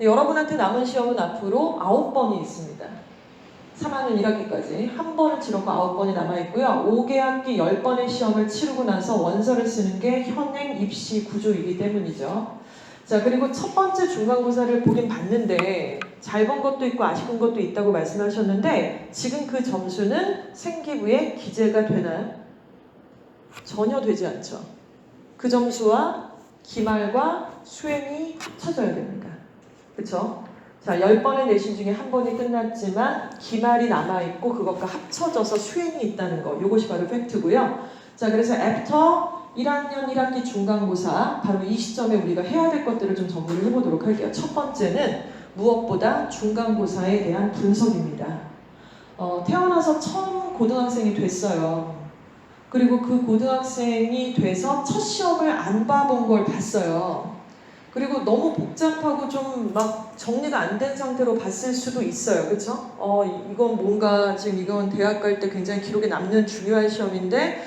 여러분한테 남은 시험은 앞으로 9번이 있습니다. 3학년 1학기까지 한 번을 치르고 9번이 남아있고요. 5개학기 10번의 시험을 치르고 나서 원서를 쓰는 게 현행 입시 구조이기 때문이죠. 자, 그리고 첫 번째 중간고사를 보긴 봤는데 잘 본 것도 있고 아쉬운 것도 있다고 말씀하셨는데 지금 그 점수는 생기부에 기재가 되나요? 전혀 되지 않죠. 그 점수와 기말과 수행이 합쳐져야 됩니다. 그렇죠? 자, 10번의 내신 중에 한 번이 끝났지만 기말이 남아있고 그것과 합쳐져서 수행이 있다는 거, 이것이 바로 팩트고요. 자, 그래서 애프터 1학년 1학기 중간고사, 바로 이 시점에 우리가 해야 될 것들을 좀 정리를 해보도록 할게요. 첫 번째는 무엇보다 중간고사에 대한 분석입니다. 태어나서 처음 고등학생이 됐어요. 그리고 그 고등학생이 돼서 첫 시험을 안 봐본 걸 봤어요. 그리고 너무 복잡하고 좀 막 정리가 안 된 상태로 봤을 수도 있어요. 그렇죠? 이건 뭔가 지금 이건 대학 갈 때 굉장히 기록에 남는 중요한 시험인데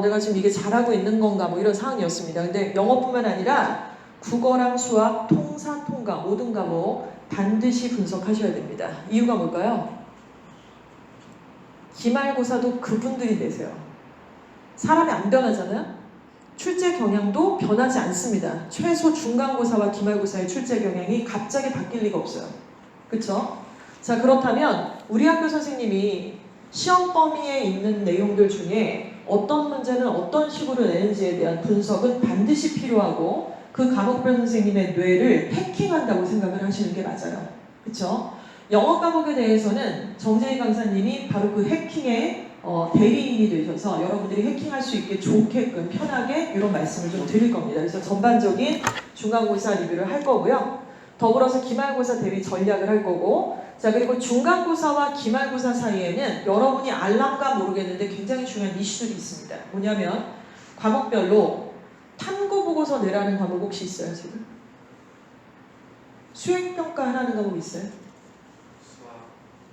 내가 지금 이게 잘하고 있는 건가 뭐 이런 상황이었습니다. 근데 영어뿐만 아니라 국어랑 수학, 통사, 통과 모든 과목 반드시 분석하셔야 됩니다. 이유가 뭘까요? 기말고사도 그분들이 내세요. 사람이 안 변하잖아요? 출제 경향도 변하지 않습니다. 최소 중간고사와 기말고사의 출제 경향이 갑자기 바뀔 리가 없어요. 그쵸? 자, 그렇다면 우리 학교 선생님이 시험 범위에 있는 내용들 중에 어떤 문제는 어떤 식으로 내는지에 대한 분석은 반드시 필요하고 그 과목별 선생님의 뇌를 해킹한다고 생각을 하시는 게 맞아요. 그쵸? 영어 과목에 대해서는 정재희 강사님이 바로 그 해킹의 대리인이 되셔서 여러분들이 해킹할 수 있게 좋게끔 편하게 이런 말씀을 좀 드릴 겁니다. 그래서 전반적인 중간고사 리뷰를 할 거고요. 더불어서 기말고사 대비 전략을 할 거고, 자, 그리고 중간고사와 기말고사 사이에는 여러분이 알람가 모르겠는데 굉장히 중요한 이슈들이 있습니다. 뭐냐면 과목별로 탐구보고서 내라는 과목 혹시 있어요 지금? 수행평가 하라는 과목 있어요?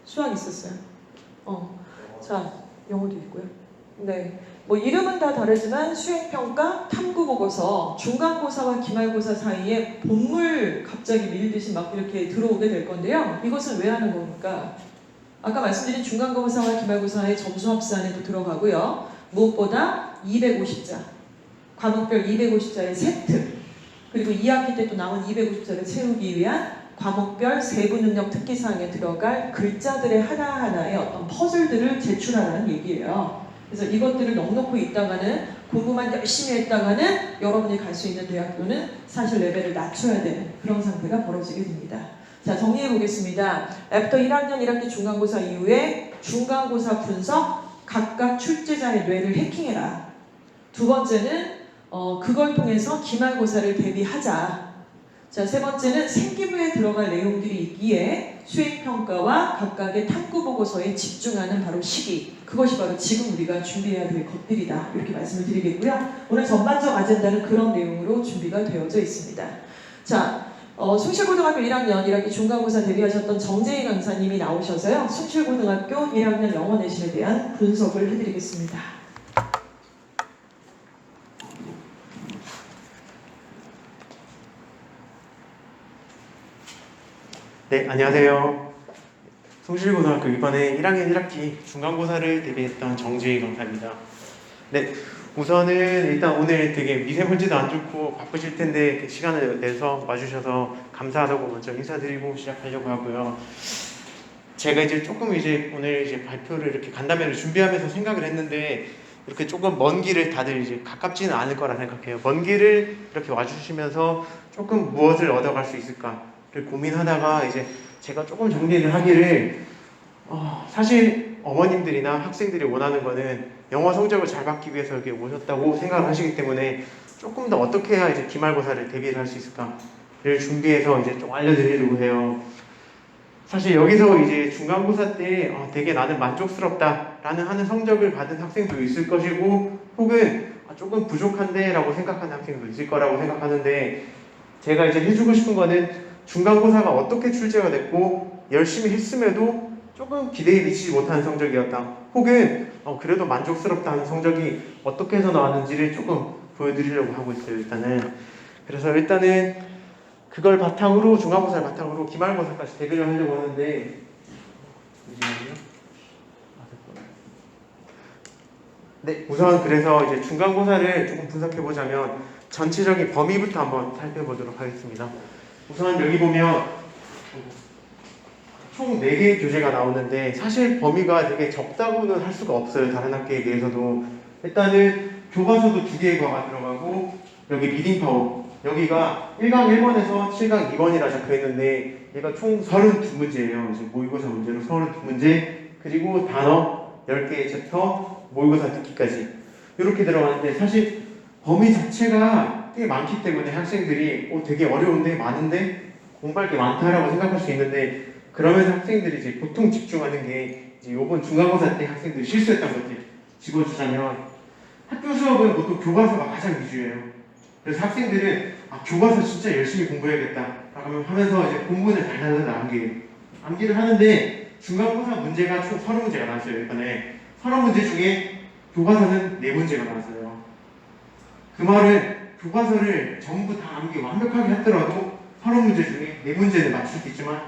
수학 있었어요. 자, 영어도 있고요. 네, 뭐 이름은 다 다르지만 수행평가, 탐구보고서, 중간고사와 기말고사 사이에 본물 갑자기 밀듯이 막 이렇게 들어오게 될 건데요. 이것은 왜 하는 겁니까? 아까 말씀드린 중간고사와 기말고사의 점수 합산에도 들어가고요. 무엇보다 250자, 과목별 250자의 세트, 그리고 2학기 때 또 남은 250자를 채우기 위한 과목별 세부 능력 특기사항에 들어갈 글자들의 하나하나의 어떤 퍼즐들을 제출하라는 얘기예요. 그래서 이것들을 넉넉히 있다가는 공부만 열심히 했다가는 여러분이 갈 수 있는 대학교는 사실 레벨을 낮춰야 되는 그런 상태가 벌어지게 됩니다. 자, 정리해 보겠습니다. 애프터 1학년 1학기 중간고사 이후에 중간고사 분석, 각각 출제자의 뇌를 해킹해라. 두 번째는 그걸 통해서 기말고사를 대비하자. 자, 세 번째는 생기부에 들어갈 내용들이 있기에 수행평가와 각각의 탐구보고서에 집중하는 바로 시기, 그것이 바로 지금 우리가 준비해야 될 것들이다, 이렇게 말씀을 드리겠고요. 오늘 전반적 아젠다는 그런 내용으로 준비가 되어져 있습니다. 자, 숭실고등학교 1학년 1학기 중간고사 대비하셨던 정재희 강사님이 나오셔서요, 숭실고등학교 1학년 영어 내신에 대한 분석을 해드리겠습니다. 네, 안녕하세요. 숭실고등학교 이번에 1학년 1학기 중간고사를 대비했던 정재희 강사입니다. 네, 우선은 일단 오늘 되게 미세먼지도 안 좋고 바쁘실 텐데 시간을 내서 와주셔서 감사하다고 먼저 인사드리고 시작하려고 하고요. 제가 이제 조금 오늘 발표를 이렇게 간담회를 준비하면서 생각을 했는데 이렇게 조금 먼 길을 다들 이제 가깝지는 않을 거라 생각해요. 먼 길을 이렇게 와주시면서 조금 무엇을 얻어갈 수 있을까? 고민하다가 이제 제가 조금 정리를 하기를 사실 어머님들이나 학생들이 원하는 거는 영어 성적을 잘 받기 위해서 여기 오셨다고 생각을 하시기 때문에 조금 더 어떻게 해야 이제 기말고사를 대비를 할 수 있을까를 준비해서 이제 좀 알려드리려고 해요. 사실 여기서 이제 중간고사 때 되게 나는 만족스럽다라는 하는 성적을 받은 학생도 있을 것이고 혹은 조금 부족한데 라고 생각하는 학생도 있을 거라고 생각하는데 제가 이제 해주고 싶은 거는 중간고사가 어떻게 출제가 됐고 열심히 했음에도 조금 기대에 미치지 못하는 성적이었다. 혹은 그래도 만족스럽다 하는 성적이 어떻게 해서 나왔는지를 조금 보여드리려고 하고 있어요. 일단은. 그래서 일단은 그걸 바탕으로 중간고사를 바탕으로 기말고사까지 대비를 하려고 하는데 잠시만요. 네, 우선 그래서 이제 중간고사를 조금 분석해보자면 전체적인 범위부터 한번 살펴보도록 하겠습니다. 우선 여기 보면 총 4개의 교재가 나오는데 사실 범위가 되게 적다고는 할 수가 없어요. 다른 학교에 비해서도. 일단은 교과서도 2개가 들어가고 여기 리딩 파워 여기가 1강 1번에서 7강 2번이라 적혀있는데 얘가 총 32문제예요. 이제 모의고사 문제로 32문제 그리고 단어 10개의 챕터 모의고사 듣기까지 이렇게 들어가는데 사실 범위 자체가 꽤 많기 때문에 학생들이 되게 어려운데 많은데 공부할 게 많다라고 생각할 수 있는데 그러면서 학생들이 이제 보통 집중하는 게 이제 이번 중간고사 때 학생들이 실수했던 것들 집어주자면 학교 수업은 보통 교과서가 가장 위주예요. 그래서 학생들은 교과서 진짜 열심히 공부해야겠다 하면서 이제 본문을 달달달 암기를 하는데 중간고사 문제가 총 30문제가 나왔어요. 이번에 30문제 중에 교과서는 4문제가 나왔어요. 그 말은 교과서를 전부 다 암기 완벽하게 하더라도 30문제 중에 4문제는 맞출 수 있지만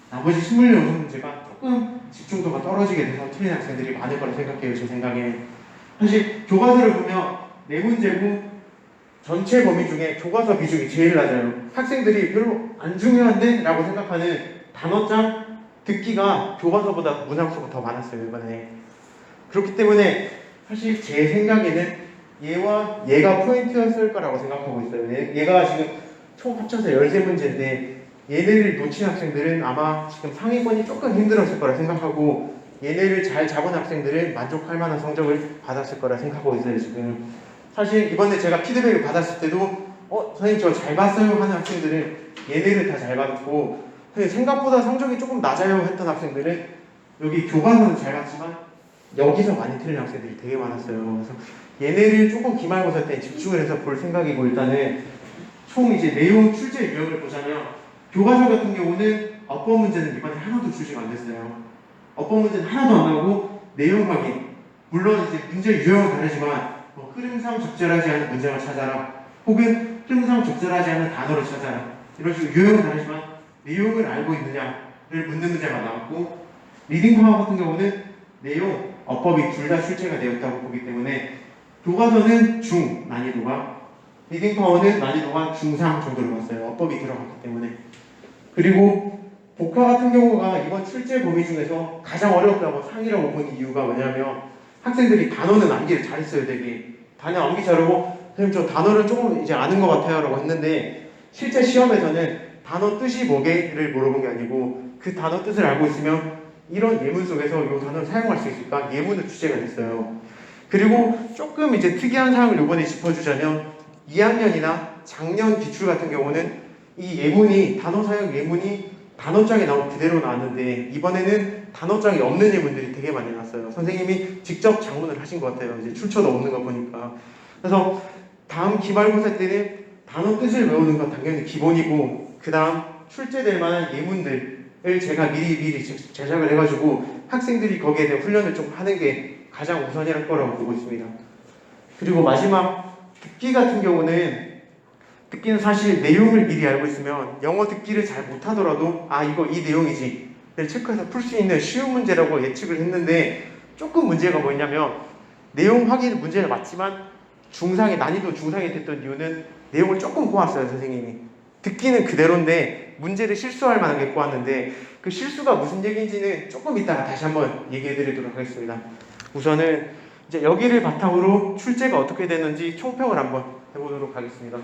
나머지 26문제가 조금 집중도가 떨어지게 돼서 틀린 학생들이 많을 거라 생각해요. 제 생각에. 사실 교과서를 보면 4문제고 전체 범위 중에 교과서 비중이 제일 낮아요. 학생들이 별로 안 중요한데? 라고 생각하는 단어장 듣기가 교과서보다 문항수가 더 많았어요. 이번에. 그렇기 때문에 사실 제 생각에는 얘가 포인트였을 거라고 생각하고 있어요. 얘가 지금 총 합쳐서 13문제인데 얘네를 놓친 학생들은 아마 지금 상위권이 조금 힘들었을 거라 생각하고 얘네를 잘 잡은 학생들은 만족할 만한 성적을 받았을 거라 생각하고 있어요. 지금 사실 이번에 제가 피드백을 받았을 때도 선생님 저 잘 봤어요 하는 학생들은 얘네를 다 잘 받았고 생각보다 성적이 조금 낮아요 했던 학생들은 여기 교과서는 잘 봤지만 여기서 많이 틀린 학생들이 되게 많았어요. 그래서 얘네를 조금 기말고사 때 집중을 해서 볼 생각이고 일단은 총 이제 내용 출제 유형을 보자면 교과서 같은 경우는 어법 문제는 이번에 하나도 출제가 안 됐어요. 어법 문제는 하나도 안 나오고 내용 확인 물론 이제 문제 유형은 다르지만 흐름상 적절하지 않은 문장을 찾아라 혹은 흐름상 적절하지 않은 단어를 찾아라 이런 식으로 유형은 다르지만 내용을 알고 있느냐를 묻는 문제가 나왔고 리딩 파워 같은 경우는 내용, 어법이 둘 다 출제가 되었다고 보기 때문에 교과서는 중 난이도가 리딩 파워는 난이도가 중상 정도로 봤어요. 어법이 들어갔기 때문에. 그리고 복화 같은 경우가 이번 출제 범위 중에서 가장 어렵다고 상위라고 본 이유가 뭐냐면 학생들이 단어는 암기를 잘했어요. 되게 단어 암기 잘하고 선생님 저 단어를 조금 이제 아는 것 같아요 라고 했는데 실제 시험에서는 단어 뜻이 뭐게를 물어본 게 아니고 그 단어 뜻을 알고 있으면 이런 예문 속에서 이 단어를 사용할 수 있을까? 예문을 주제가 됐어요. 그리고 조금 이제 특이한 사항을 이번에 짚어주자면 2학년이나 작년 기출 같은 경우는 이 예문이 단어 사용 예문이 단어장에 나온 그대로 나왔는데 이번에는 단어장이 없는 예문들이 되게 많이 나왔어요. 선생님이 직접 작문을 하신 것 같아요. 이제 출처도 없는 거 보니까. 그래서 다음 기말고사 때는 단어 뜻을 외우는 건 당연히 기본이고 그 다음 출제될 만한 예문들을 제가 미리 제작을 해가지고 학생들이 거기에 대한 훈련을 좀 하는 게 가장 우선이랄 거라고 보고 있습니다. 그리고 마지막 듣기 같은 경우는 듣기는 사실 내용을 미리 알고 있으면 영어 듣기를 잘 못하더라도 이거 이 내용이지 를 체크해서 풀 수 있는 쉬운 문제라고 예측을 했는데 조금 문제가 뭐냐면 내용 확인 문제는 맞지만 난이도 중상이 됐던 이유는 내용을 조금 꼬았어요. 선생님이 듣기는 그대로인데 문제를 실수할 만한 게 꼬았는데 그 실수가 무슨 얘기인지는 조금 이따가 다시 한번 얘기해 드리도록 하겠습니다. 우선은 이제 여기를 바탕으로 출제가 어떻게 됐는지 총평을 한번 해보도록 하겠습니다.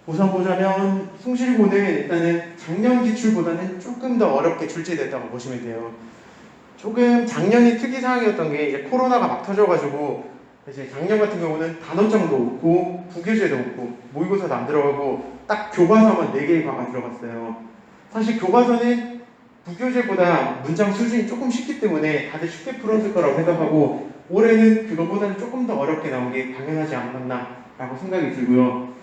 우선 보자면 숭실고는 일단은 작년 기출보다는 조금 더 어렵게 출제됐다고 보시면 돼요. 조금 작년이 특이사항이었던 게 이제 코로나가 막 터져가지고 이제 작년 같은 경우는 단원장도 없고 부교재도 없고 모의고사도 안 들어가고 딱 교과서만 4개의 과가 들어갔어요. 사실 교과서는 부교재보다 문장 수준이 조금 쉽기 때문에 다들 쉽게 풀었을 거라고 생각하고 올해는 그거보다는 조금 더 어렵게 나온 게 당연하지 않았나 라고 생각이 들고요.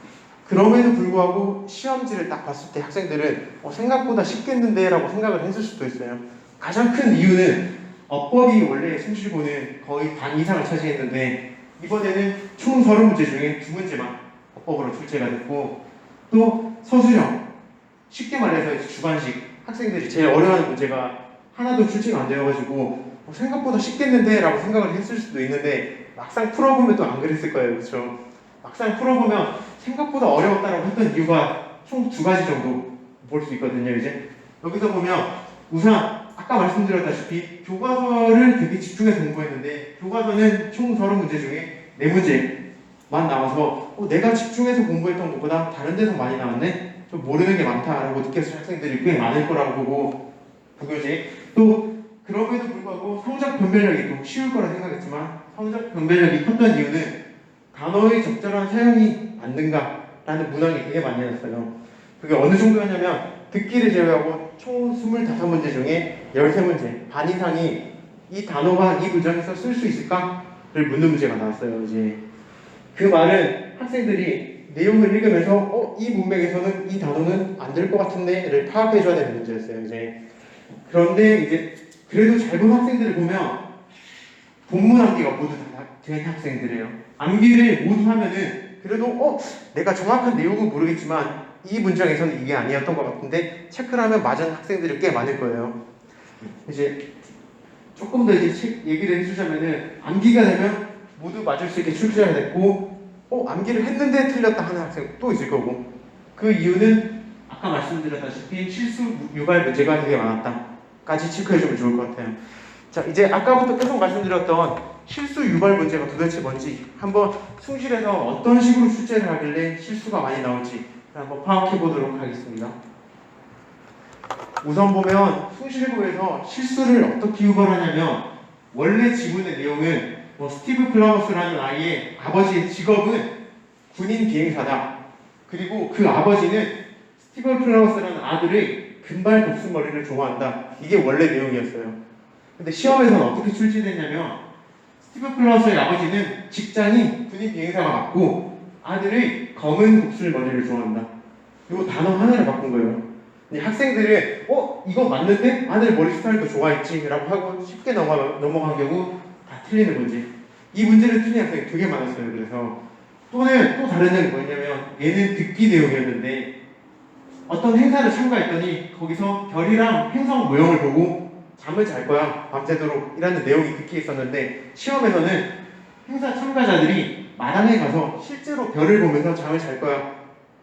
그럼에도 불구하고 시험지를 딱 봤을 때 학생들은 생각보다 쉽겠는데 라고 생각을 했을 수도 있어요. 가장 큰 이유는 어법이 원래 숭실고는 거의 반 이상을 차지했는데 이번에는 총 30문제 중에 2문제만 어법으로 출제가 됐고 또 서술형 쉽게 말해서 이제 주관식 학생들이 제일 어려워하는 문제가 하나도 출제가 안 되어가지고 생각보다 쉽겠는데 라고 생각을 했을 수도 있는데 막상 풀어보면 또 안 그랬을 거예요. 그렇죠? 막상 풀어보면 생각보다 어려웠다라고 했던 이유가 총 두 가지 정도 볼 수 있거든요. 이제 여기서 보면 우선 아까 말씀드렸다시피 교과서를 되게 집중해서 공부했는데 교과서는 총 30문제 중에 4문제만 나와서 내가 집중해서 공부했던 것보다 다른 데서 많이 나왔네? 좀 모르는 게 많다라고 느꼈을 학생들이 꽤 많을 거라고 보고 부교재 또 그럼에도 불구하고 성적 변별력이 또 쉬울 거라 생각했지만 성적 변별력이 컸던 이유는 단어의 적절한 사용이 맞는가라는 문항이 되게 많이 나왔어요. 그게 어느 정도였냐면 듣기를 제외하고 총 25문제 중에 13문제 반 이상이 이 단어가 이 문장에서 쓸 수 있을까를 묻는 문제가 나왔어요. 이제 그 말은 학생들이 내용을 읽으면서 이 문맥에서는 이 단어는 안 될 것 같은데를 파악해줘야 되는 문제였어요. 이제 그런데 이제 그래도 잘 본 학생들을 보면 본문 암기가 모두 다 된 학생들이에요. 암기를 모두 하면은 그래도 내가 정확한 내용은 모르겠지만 이 문장에서는 이게 아니었던 것 같은데 체크를 하면 맞은 학생들이 꽤 많을 거예요. 이제 조금 더 이제 책 얘기를 해주자면은 암기가 되면 모두 맞을 수 있게 출제가 됐고 암기를 했는데 틀렸다 하는 학생 또 있을 거고 그 이유는 아까 말씀드렸다시피 실수 유발 문제가 되게 많았다까지 체크해주면 좋을 것 같아요. 자 이제 아까부터 계속 말씀드렸던 실수 유발 문제가 도대체 뭔지 한번 숭실에서 어떤 식으로 출제를 하길래 실수가 많이 나올지 한번 파악해 보도록 하겠습니다. 우선 보면 숭실고에서 실수를 어떻게 유발하냐면 원래 지문의 내용은 스티브 플라워스라는 아이의 아버지의 직업은 군인 비행사다. 그리고 그 아버지는 스티브 플라워스라는 아들의 금발 복순머리를 좋아한다. 이게 원래 내용이었어요. 근데 시험에서는 어떻게 출제됐냐면 스티브 플라워스의 아버지는 직장이 군인 비행사가 맞고 아들의 검은 복순머리를 좋아한다. 이 단어 하나를 바꾼 거예요. 근데 학생들은 이거 맞는데? 아들 머리 스타일도 좋아했지 라고 하고 쉽게 넘어간 경우 다 틀리는 문제. 이 문제를 틀린 학생이 되게 많았어요. 그래서 또는 또 다른 점이 뭐냐면 얘는 듣기 내용이었는데 어떤 행사를 참가했더니 거기서 별이랑 행성 모형을 보고 잠을 잘 거야 밤새도록 이라는 내용이 듣기에 있었는데 시험에서는 행사 참가자들이 마당에 가서 실제로 별을 보면서 잠을 잘 거야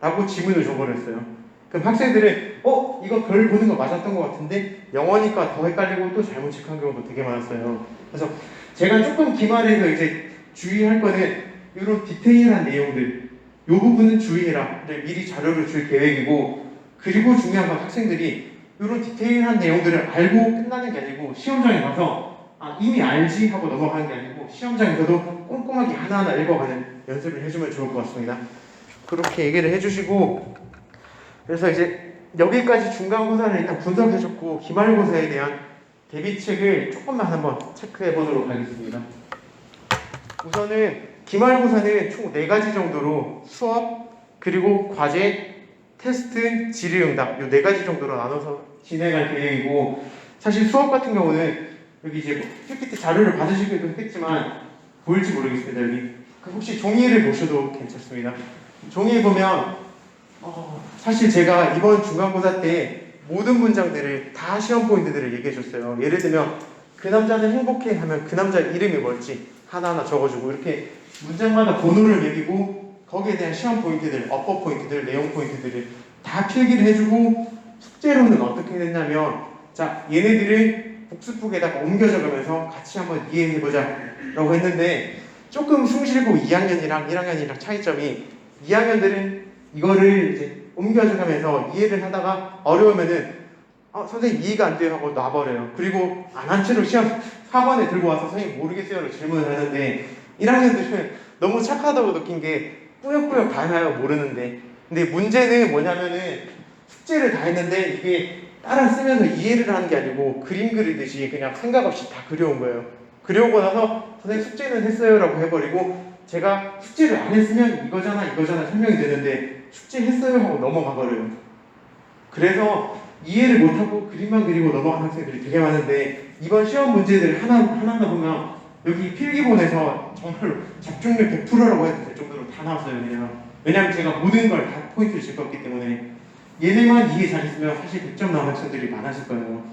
라고 지문을 줘버렸어요. 그럼 학생들은 이거 별 보는 거 맞았던 것 같은데 영어니까 더 헷갈리고 또 잘못 체크한 경우도 되게 많았어요. 그래서 제가 조금 기말해서 이제 주의할 거는 이런 디테일한 내용들 이 부분은 주의해라 미리 자료를 줄 계획이고 그리고 중요한 건 학생들이 이런 디테일한 내용들을 알고 끝나는 게 아니고 시험장에 가서 이미 알지 하고 넘어가는 게 아니고 시험장에서도 꼼꼼하게 하나하나 읽어가는 연습을 해주면 좋을 것 같습니다. 그렇게 얘기를 해주시고 그래서 이제 여기까지 중간고사를 일단 분석해줬고 기말고사에 대한 대비책을 조금만 한번 체크해 보도록 하겠습니다. 우선은 기말고사는 총 4가지 정도로 수업, 그리고 과제, 테스트, 질의응답 이 4가지 정도로 나눠서 진행할 계획이고 사실 수업 같은 경우는 여기 이제 PPT 자료를 받으시기도 했지만 보일지 모르겠습니다. 여기 혹시 종이를 보셔도 괜찮습니다. 종이에 보면 사실 제가 이번 중간고사 때 모든 문장들을 다 시험 포인트들을 얘기해 줬어요. 예를 들면 그 남자는 행복해 하면 그 남자 이름이 뭘지 하나하나 적어주고 이렇게 문장마다 번호를 매기고 거기에 대한 시험 포인트들, 어법 포인트들, 내용 포인트들을 다 필기를 해주고 숙제로는 어떻게 됐냐면 자 얘네들을 복습북에다가 옮겨 적으면서 같이 한번 이해해보자 라고 했는데 조금 숭실고 2학년이랑 1학년이랑 차이점이 2학년들은 이거를 이제 옮겨져가면서 이해를 하다가 어려우면은 선생님 이해가 안 돼요 하고 놔버려요. 그리고 안 한 채로 시험 4번에 들고 와서 선생님 모르겠어요로 질문을 하는데 1학년들은 너무 착하다고 느낀 게 꾸역꾸역 다 해요 모르는데. 근데 문제는 뭐냐면은 숙제를 다 했는데 이게 따라 쓰면서 이해를 하는 게 아니고 그림 그리듯이 그냥 생각 없이 다 그려온 거예요. 그려오고 나서 선생님 숙제는 했어요 라고 해버리고 제가 숙제를 안 했으면 이거잖아 설명이 되는데 숙제 했어요 하고 넘어가 버려요. 그래서 이해를 못하고 그림만 그리고 넘어간 학생들이 되게 많은데 이번 시험 문제들 하나하나 보면 여기 필기본에서 정말로 잡중률 100%라고 해도 될 정도로 다 나왔어요. 그냥 왜냐하면 제가 모든 걸 다 포인트를 줄 거기 때문에 얘네만 이해 잘했으면 사실 100점 나온 학생들이 많았을 거예요.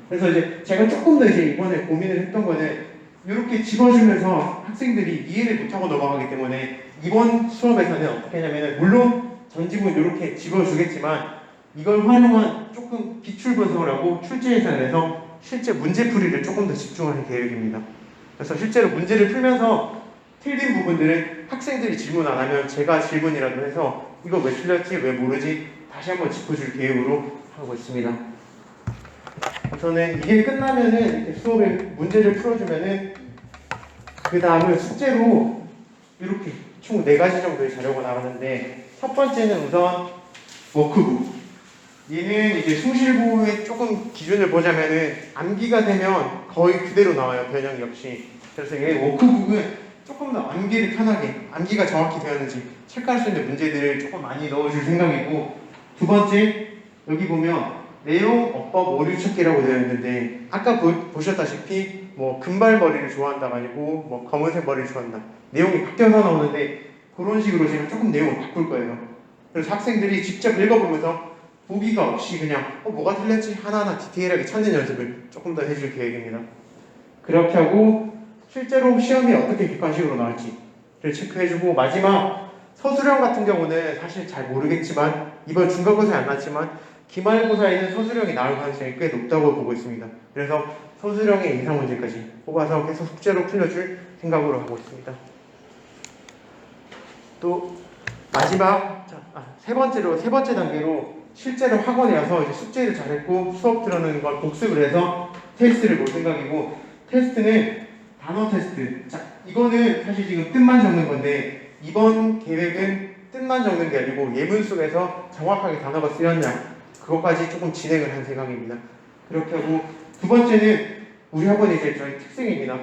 그래서 이제 제가 조금 더 이제 이번에 고민을 했던 거는 이렇게 집어주면서 학생들이 이해를 못하고 넘어가기 때문에 이번 수업에서는 어떻게 하냐면은 물론 전집은 이렇게 집어주겠지만 이걸 활용한 조금 기출 분석을 하고 출제 예산에서 실제 문제풀이를 조금 더 집중하는 계획입니다. 그래서 실제로 문제를 풀면서 틀린 부분들은 학생들이 질문 안 하면 제가 질문이라도 해서 이거 왜 틀렸지? 왜 모르지? 다시 한번 짚어줄 계획으로 하고 있습니다. 저는 이게 끝나면은 이렇게 수업에 문제를 풀어주면은 그 다음은 숙제로 이렇게 총 4가지 정도의 자료가 나가는데 첫 번째는 우선 워크북. 얘는 이제 숭실부의 조금 기준을 보자면은 암기가 되면 거의 그대로 나와요. 변형 역시. 그래서 얘 워크북은 조금 더 암기를 편하게, 암기가 정확히 되었는지 체크할 수 있는 문제들을 조금 많이 넣어줄 생각이고, 두 번째 여기 보면 내용, 어법, 오류 찾기라고 되어 있는데 아까 보셨다시피 뭐 금발 머리를 좋아한다가 아니고 뭐 검은색 머리를 좋아한다. 내용이 바뀌어서 나오는데 그런 식으로 제가 조금 내용을 바꿀 거예요. 그래서 학생들이 직접 읽어보면서 보기가 없이 그냥 뭐가 틀렸지 하나하나 디테일하게 찾는 연습을 조금 더 해줄 계획입니다. 그렇게 하고 실제로 시험이 어떻게 객관식으로 나올지를 체크해주고, 마지막 서술형 같은 경우는 사실 잘 모르겠지만 이번 중간고사에 안 났지만 기말고사에는 서술형이 나올 가능성이 꽤 높다고 보고 있습니다. 그래서 서술형의 인상 문제까지 뽑아서 계속 숙제로 풀려줄 생각으로 하고 있습니다. 또 마지막 세 번째 단계로 실제로 학원에 와서 이제 숙제를 잘했고 수업 들어는 걸 복습을 해서 테스트를 볼 생각이고, 테스트는 단어 테스트. 자, 이거는 사실 지금 뜻만 적는 건데 이번 계획은 뜻만 적는 게 아니고 예문 속에서 정확하게 단어가 쓰였냐 그것까지 조금 진행을 한 생각입니다. 그렇게 하고 두 번째는 우리 학원의 이제 저희 특징입니다.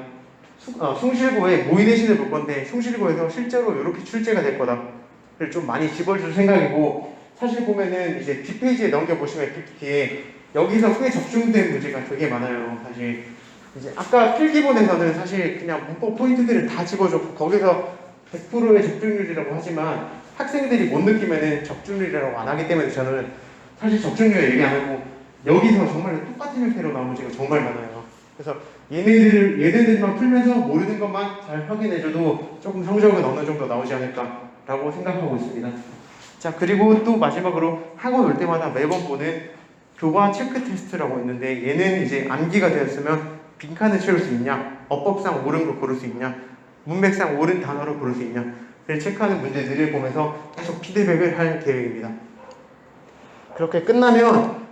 숭실고에 모의 내신을 볼 건데 숭실고에서 실제로 이렇게 출제가 될 거다를 좀 많이 집어줄 생각이고, 사실 보면은 이제 뒷페이지에 넘겨보시면 PPT에 여기서 꽤 적중된 문제가 되게 많아요. 사실 이제 아까 필기본에서는 사실 그냥 문법 포인트들을 다 집어줬고 거기서 100%의 적중률이라고 하지만 학생들이 못 느끼면은 적중률이라고 안 하기 때문에 저는 사실 적중률 얘기 안 하고 여기서 정말 똑같은 형태로 나온 문제가 정말 많아요. 그래서 얘네들만 풀면서 모르는 것만 잘 확인해줘도 조금 성적은 어느 정도 나오지 않을까라고 생각하고 있습니다. 자, 그리고 또 마지막으로 학원 올 때마다 매번 보는 교과 체크 테스트라고 있는데 얘는 이제 암기가 되었으면 빈칸을 채울 수 있냐, 어법상 옳은 걸 고를 수 있냐, 문맥상 옳은 단어를 고를 수 있냐를 체크하는 문제들을 보면서 계속 피드백을 할 계획입니다. 그렇게 끝나면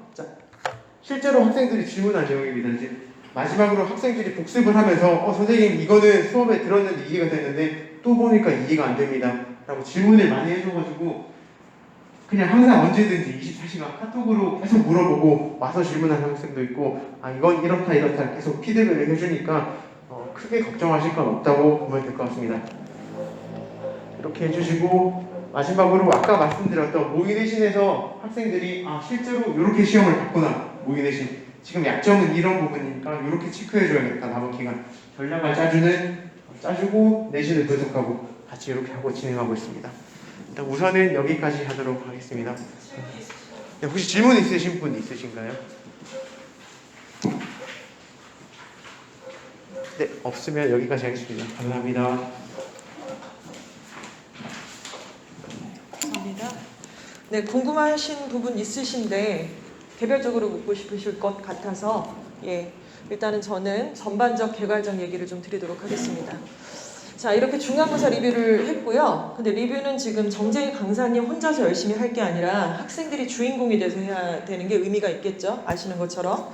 실제로 학생들이 질문한 내용입니다. 이제 마지막으로 학생들이 복습을 하면서 선생님 이거는 수업에 들었는데 이해가 됐는데 또 보니까 이해가 안 됩니다 라고 질문을 많이 해줘가지고 그냥 항상 언제든지 24시간 카톡으로 계속 물어보고 와서 질문하는 학생도 있고, 이건 이렇다 계속 피드백을 해주니까 크게 걱정하실 건 없다고 보면 될 것 같습니다. 이렇게 해주시고, 마지막으로 아까 말씀드렸던 모의 대신에서 학생들이 실제로 이렇게 시험을 봤구나, 모의 대신 지금 약점은 이런 부분이니까 이렇게 체크해줘야겠다, 남은 기간 전략을 짜주고 내신을 분석하고 같이 이렇게 하고 진행하고 있습니다. 일단 우선은 여기까지 하도록 하겠습니다. 네, 혹시 질문 있으신 분 있으신가요? 네, 없으면 여기까지 하겠습니다. 감사합니다. 감사합니다. 네, 궁금하신 부분 있으신데 개별적으로 묻고 싶으실 것 같아서 일단은 저는 전반적 개괄적 얘기를 좀 드리도록 하겠습니다. 자, 이렇게 중간고사 리뷰를 했고요. 근데 리뷰는 지금 정재희 강사님 혼자서 열심히 할 게 아니라 학생들이 주인공이 돼서 해야 되는 게 의미가 있겠죠. 아시는 것처럼.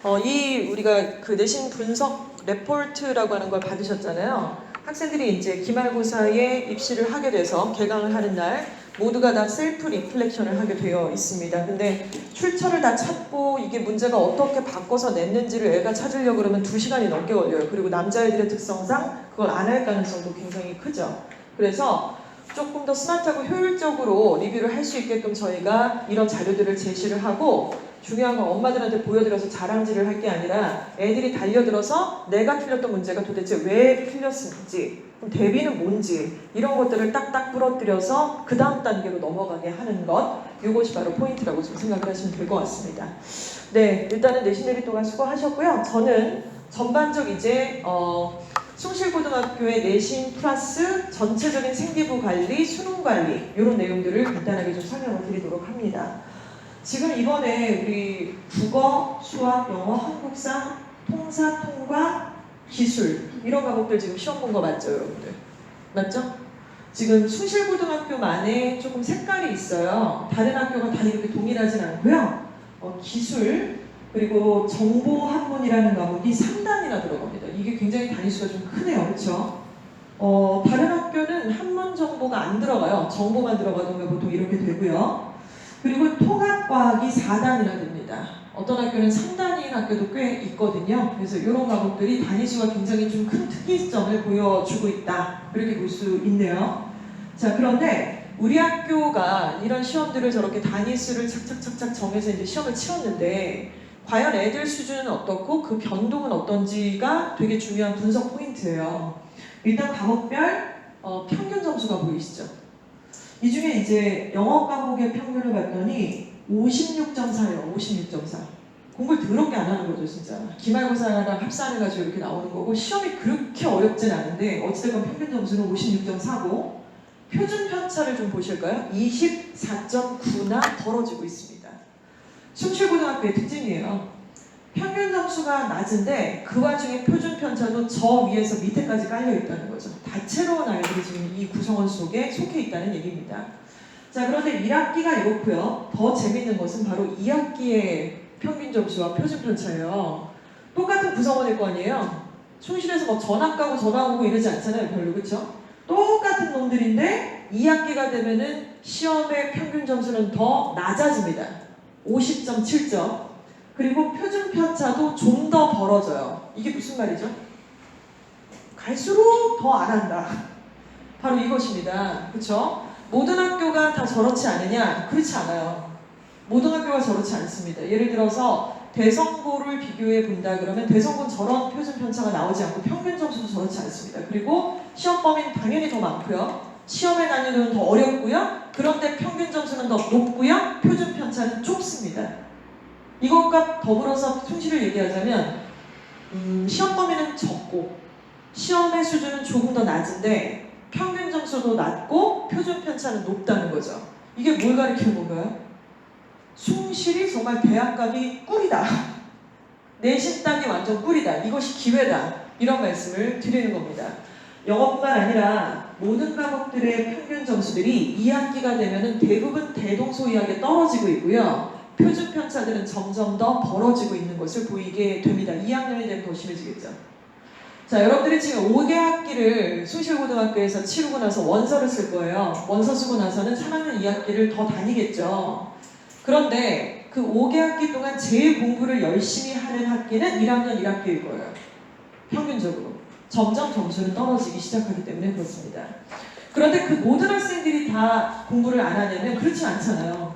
우리가 그 내신 분석 레포트라고 하는 걸 받으셨잖아요. 학생들이 이제 기말고사에 입시를 하게 돼서 개강을 하는 날 모두가 다 셀프 리플렉션을 하게 되어 있습니다. 근데 출처를 다 찾고 이게 문제가 어떻게 바꿔서 냈는지를 애가 찾으려고 그러면 2시간이 넘게 걸려요. 그리고 남자애들의 특성상 그걸 안 할 가능성도 굉장히 크죠. 그래서 조금 더 스마트하고 효율적으로 리뷰를 할 수 있게끔 저희가 이런 자료들을 제시를 하고, 중요한 건 엄마들한테 보여드려서 자랑질을 할 게 아니라 애들이 달려들어서 내가 틀렸던 문제가 도대체 왜 틀렸는지, 그럼 대비는 뭔지 이런 것들을 딱딱 부러뜨려서 그 다음 단계로 넘어가게 하는 것, 이것이 바로 포인트라고 좀 생각을 하시면 될 것 같습니다. 네, 일단은 내신 대비 동안 수고하셨고요. 저는 전반적 이제 숭실고등학교의 내신 플러스 전체적인 생기부 관리, 수능 관리 이런 내용들을 간단하게 좀 설명을 드리도록 합니다. 지금 이번에 우리 국어, 수학, 영어, 한국사, 통사, 통과, 기술 이런 과목들 지금 시험 본 거 맞죠, 여러분들? 맞죠? 지금 숭실고등학교만의 조금 색깔이 있어요. 다른 학교가 다 이렇게 동일하진 않고요. 기술 그리고 정보학문이라는 과목이 3단이나 들어갑니다. 이게 굉장히 단위수가 좀 크네요, 그렇죠? 다른 학교는 한문 정보가 안 들어가요. 정보만 들어가던가 보통 이렇게 되고요. 그리고 통합과학이 4단이나 됩니다. 어떤 학교는 3단인 학교도 꽤 있거든요. 그래서 이런 과목들이 단위수가 굉장히 좀 큰 특이점을 보여주고 있다. 그렇게 볼 수 있네요. 자, 그런데 우리 학교가 이런 시험들을 저렇게 단위수를 착착착착 정해서 이제 시험을 치렀는데 과연 애들 수준은 어떻고 그 변동은 어떤지가 되게 중요한 분석 포인트예요. 일단 과목별 평균 점수가 보이시죠? 이 중에 이제 영어 과목의 평균을 봤더니 56.4예요. 56.4. 공부를 더럽게 안 하는 거죠, 진짜. 기말고사랑 합산해가지고 이렇게 나오는 거고 시험이 그렇게 어렵진 않은데 어찌됐건 평균 점수는 56.4고 표준 편차를 좀 보실까요? 24.9나 벌어지고 있습니다. 숭실고등학교의 특징이에요. 평균 점수가 낮은데 그 와중에 표준 편차도 저 위에서 밑에까지 깔려 있다는 거죠. 다채로운 아이들이 지금 이 구성원 속에 속해 있다는 얘기입니다. 자, 그런데 1학기가 이렇고요. 더 재밌는 것은 바로 2학기의 평균 점수와 표준 편차예요. 똑같은 구성원일 거 아니에요. 숭실에서 뭐 전학 가고 전학 오고 이러지 않잖아요, 별로. 그렇죠? 똑같은 놈들인데 2학기가 되면은 시험의 평균 점수는 더 낮아집니다. 50.7점. 그리고 표준 편차도 좀 더 벌어져요. 이게 무슨 말이죠? 갈수록 더 안 한다. 바로 이것입니다. 그렇죠? 모든 학교가 다 저렇지 않으냐? 그렇지 않아요. 모든 학교가 저렇지 않습니다. 예를 들어서 대성고를 비교해 본다 그러면 대성고는 저런 표준 편차가 나오지 않고 평균 점수도 저렇지 않습니다. 그리고 시험 범위는 당연히 더 많고요. 시험의 난이도는 더 어렵고요. 그런데 평균 점수는 더 높고요. 표준 편차는 좁습니다. 이것과 더불어서 숭실을 얘기하자면 시험 범위는 적고 시험의 수준은 조금 더 낮은데 평균 점수도 낮고 표준 편차는 높다는 거죠. 이게 뭘 가리키는 건가요? 숭실이 정말 대학감이 꿀이다. 내신 따기 완전 꿀이다. 이것이 기회다. 이런 말씀을 드리는 겁니다. 영어뿐만 아니라 모든 과목들의 평균 점수들이 2학기가 되면 대부분 대동소이하게 떨어지고 있고요. 표준 편차들은 점점 더 벌어지고 있는 것을 보이게 됩니다. 2학년이 되면 더 심해지겠죠. 자, 여러분들이 지금 5개 학기를 숭실고등학교에서 치르고 나서 원서를 쓸 거예요. 원서 쓰고 나서는 3학년 2학기를 더 다니겠죠. 그런데 그 5개 학기 동안 제일 공부를 열심히 하는 학기는 1학년 1학기일 거예요. 평균적으로. 점점 점수는 떨어지기 시작하기 때문에 그렇습니다. 그런데 그 모든 학생들이 다 공부를 안 하냐면 그렇지 않잖아요.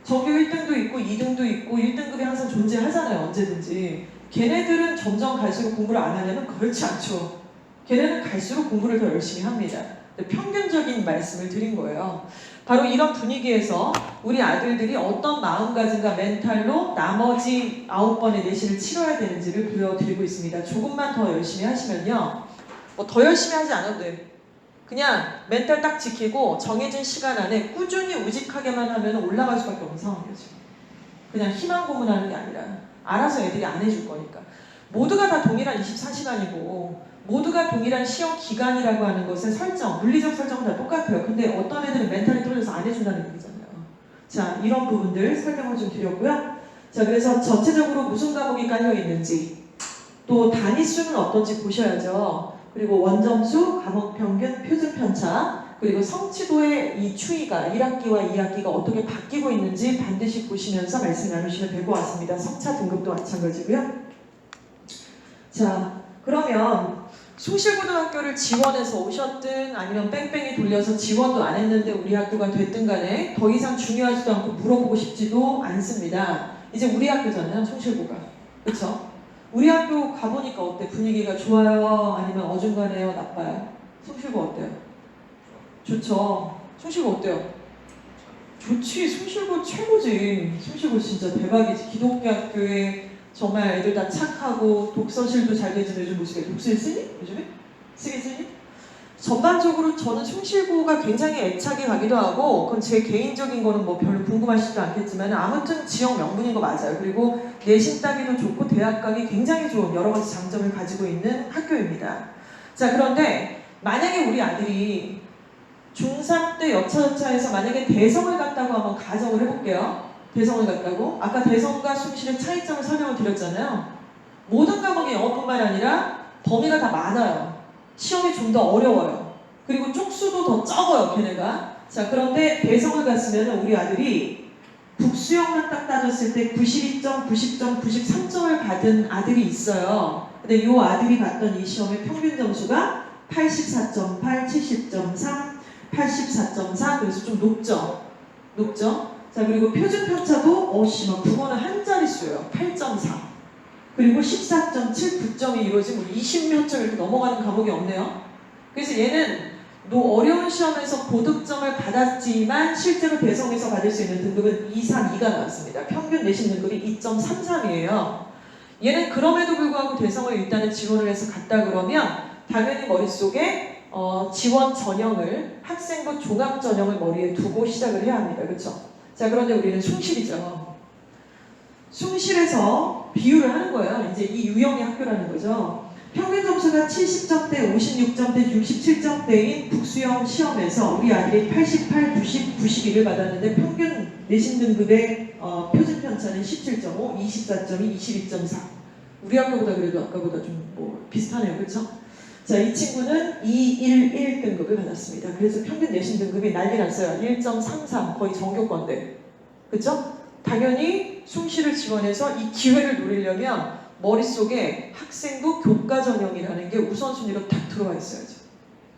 전교 1등도 있고 2등도 있고 1등급이 항상 존재하잖아요. 언제든지. 걔네들은 점점 갈수록 공부를 안 하냐면 그렇지 않죠. 걔네는 갈수록 공부를 더 열심히 합니다. 평균적인 말씀을 드린 거예요. 바로 이런 분위기에서 우리 아들들이 어떤 마음가짐과 멘탈로 나머지 9번의 내신을 치러야 되는지를 보여드리고 있습니다. 조금만 더 열심히 하시면요. 뭐 더 열심히 하지 않아도 돼. 그냥 멘탈 딱 지키고 정해진 시간 안에 꾸준히 우직하게만 하면 올라갈 수밖에 없는 상황이에요. 지금. 그냥 희망 고문하는 게 아니라 알아서 애들이 안 해줄 거니까. 모두가 다 동일한 24시간이고 모두가 동일한 시험 기간이라고 하는 것의 설정, 물리적 설정은 다 똑같아요. 근데 어떤 애들은 멘탈이 떨어져서 안 해준다는 얘기잖아요. 자, 이런 부분들 설명을 좀 드렸고요. 자, 그래서 전체적으로 무슨 과목이 깔려 있는지 또 단위수는 어떤지 보셔야죠. 그리고 원점수, 과목 평균, 표준 편차, 그리고 성취도의 이 추이가 1학기와 2학기가 어떻게 바뀌고 있는지 반드시 보시면서 말씀 나누시면 될 것 같습니다. 성차 등급도 마찬가지고요. 자, 그러면 숭실고등학교를 지원해서 오셨든 아니면 뺑뺑이 돌려서 지원도 안 했는데 우리 학교가 됐든 간에 더 이상 중요하지도 않고 물어보고 싶지도 않습니다. 이제 우리 학교잖아요, 숭실고가. 그쵸? 우리 학교 가보니까 어때? 분위기가 좋아요? 아니면 어중간해요? 나빠요? 숭실고 어때요? 좋죠. 숭실고 어때요? 좋지. 숭실고 최고지. 숭실고 진짜 대박이지. 기독교 학교에 정말 애들 다 착하고 독서실도 잘 되지. 요즘 모습에 독서실 쓰니? 요즘에? 쓰긴 쓰니? 전반적으로 저는 숭실고가 굉장히 애착이 가기도 하고, 그건 제 개인적인 거는 뭐 별로 궁금하시지도 않겠지만 아무튼 지역 명분인 거 맞아요. 그리고 내신 따기도 좋고 대학 가기 굉장히 좋은 여러 가지 장점을 가지고 있는 학교입니다. 자, 그런데 만약에 우리 아들이 중3 때 여차저차해서 만약에 대성을 갔다고 한번 가정을 해볼게요. 대성을 갔다고. 아까 대성과 숭실의 차이점을 설명을 드렸잖아요. 모든 과목이 영어뿐만 아니라 범위가 다 많아요. 시험이 좀 더 어려워요. 그리고 쪽수도 더 적어요, 걔네가. 자, 그런데 대성을 갔으면 우리 아들이 국수형만 딱 따졌을 때 92점, 90점, 93점을 받은 아들이 있어요. 근데 이 아들이 봤던 이 시험의 평균 점수가 84.8, 70.3, 84.4, 그래서 좀 높죠. 높죠? 자, 그리고 표준 편차도 막 국어는 한 자릿수예요. 8.4. 그리고 14.7, 9점이 이루어진 20몇 점 이렇게 넘어가는 과목이 없네요. 그래서 얘는 어려운 시험에서 고득점을 받았지만 실제로 대성에서 받을 수 있는 등급은 2, 3, 2가 나왔습니다. 평균 내신 등급이 2.33이에요. 얘는 그럼에도 불구하고 대성을 일단은 지원을 해서 갔다 그러면 당연히 머릿속에 지원 전형을 학생부 종합 전형을 머리에 두고 시작을 해야 합니다. 그렇죠? 자, 그런데 우리는 숭실이죠. 숭실에서 비율을 하는 거예요. 이제 이 유형의 학교라는 거죠. 평균 점수가 70점대, 56점대, 67점대인 국수형 시험에서 우리 아들이 88, 90, 91을 받았는데 평균 내신 등급의 표준 편차는 17.5, 24.2, 22.4. 우리 학교보다 그래도 아까보다 좀 뭐 비슷하네요. 그렇죠? 자, 이 친구는 211 등급을 받았습니다. 그래서 평균 내신 등급이 난리 났어요. 1.33, 거의 전교권대. 그렇죠? 당연히 숭실을 지원해서 이 기회를 노리려면 머릿속에 학생부 교과 전형이라는 게 우선순위로 딱 들어와 있어야죠.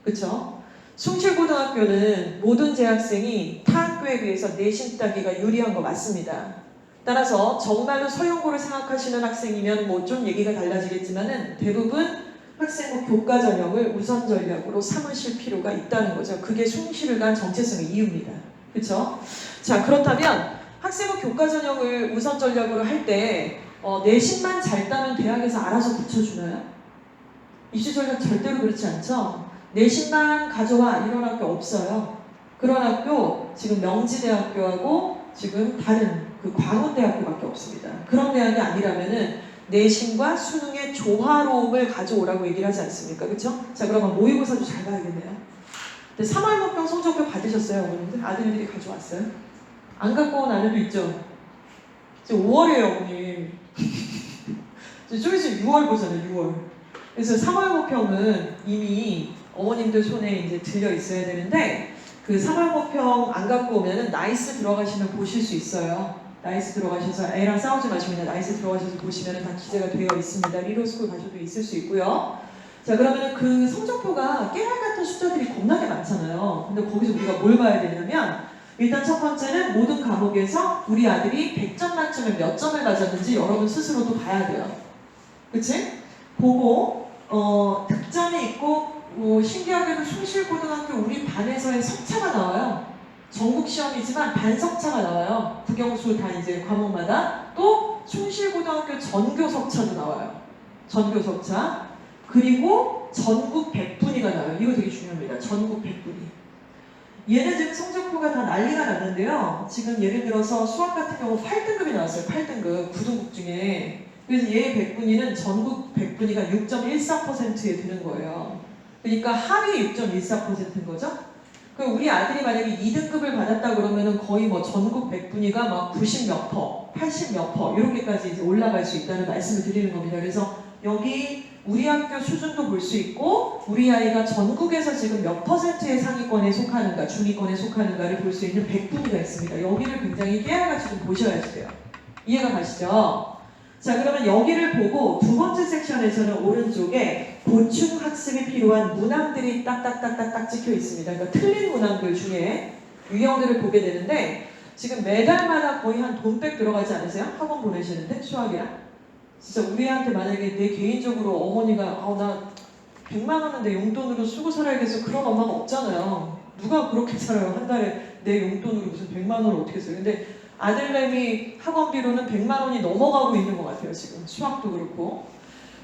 그렇죠? 숭실고등학교는 모든 재학생이 타 학교에 비해서 내신 따기가 유리한 거 맞습니다. 따라서 정말로 서영고를 생각하시는 학생이면 뭐 좀 얘기가 달라지겠지만은 대부분 학생부 교과 전형을 우선 전략으로 삼으실 필요가 있다는 거죠. 그게 숭실을 간 정체성의 이유입니다. 그렇죠? 자, 그렇다면 학생부 교과 전형을 우선 전략으로 할 때 내신만 잘 따면 대학에서 알아서 붙여주나요? 입시 전략 절대로 그렇지 않죠? 내신만 가져와 이런 학교 없어요. 그런 학교 지금 명지대학교하고 지금 다른 그 광운대학교밖에 없습니다. 그런 대학이 아니라면은 내신과 수능의 조화로움을 가져오라고 얘기를 하지 않습니까? 그렇죠? 자, 그러면 모의고사도 잘 봐야겠네요. 근데 3월 목평 성적표 받으셨어요, 어머님들? 아들들이 가져왔어요? 안 갖고 온 아들도 있죠? 지금 5월이에요, 어머님. 좀 있으면 6월 보잖아요, 6월. 그래서 3월 모평은 이미 어머님들 손에 이제 들려 있어야 되는데, 그 3월 모평 안 갖고 오면은 나이스 들어가시면 보실 수 있어요. 나이스 들어가셔서 애랑 싸우지 마시고 그냥 나이스 들어가셔서 보시면은 다 기재가 되어 있습니다. 리로스쿨 가셔도 있을 수 있고요. 자, 그러면은 그 성적표가 깨알 같은 숫자들이 겁나게 많잖아요. 근데 거기서 우리가 뭘 봐야 되냐면, 일단 첫 번째는 모든 과목에서 우리 아들이 100점 만점에 몇 점을 맞았는지 여러분 스스로도 봐야 돼요. 그치? 보고 득점이 있고 신기하게도 숭실고등학교 우리 반에서의 석차가 나와요. 전국 시험이지만 반석차가 나와요. 국영수 다 이제 과목마다. 또 숭실고등학교 전교 석차도 나와요. 전교 석차. 그리고 전국 100분위가 나와요. 이거 되게 중요합니다. 전국 100분위. 얘는 지금 성적표가 다 난리가 났는데요. 지금 예를 들어서 수학 같은 경우 8등급이 나왔어요. 8등급 9등급 중에. 그래서 얘의 100분위는 전국 100분위가 6.14%에 드는 거예요. 그러니까 하위 6.14%인 거죠. 그럼 우리 아들이 만약에 2등급을 받았다 그러면은 거의 뭐 전국 100분위가 막 90 몇 퍼, 80 몇 퍼 이렇게까지 이제 올라갈 수 있다는 말씀을 드리는 겁니다. 그래서 여기 우리 학교 수준도 볼 수 있고 우리 아이가 전국에서 지금 몇 퍼센트의 상위권에 속하는가 중위권에 속하는가를 볼 수 있는 100분위가 있습니다. 여기를 굉장히 깨알같이 좀 보셔야 돼요. 이해가 가시죠? 자, 그러면 여기를 보고 두 번째 섹션에서는 오른쪽에 보충 학습이 필요한 문항들이 딱딱딱딱딱 찍혀 있습니다. 그러니까 틀린 문항들 중에 유형들을 보게 되는데 지금 매달마다 거의 한 돈백 들어가지 않으세요? 학원 보내시는데 수학이랑? 진짜 우리한테 만약에 내 개인적으로 어머니가 나 100만 원인데 용돈으로 쓰고 살아야겠어 그런 엄마가 없잖아요. 누가 그렇게 살아요? 한 달에 내 용돈으로 무슨 100만 원을 어떻게 써요. 근데 아들내미 학원비로는 100만 원이 넘어가고 있는 것 같아요. 지금 수학도 그렇고.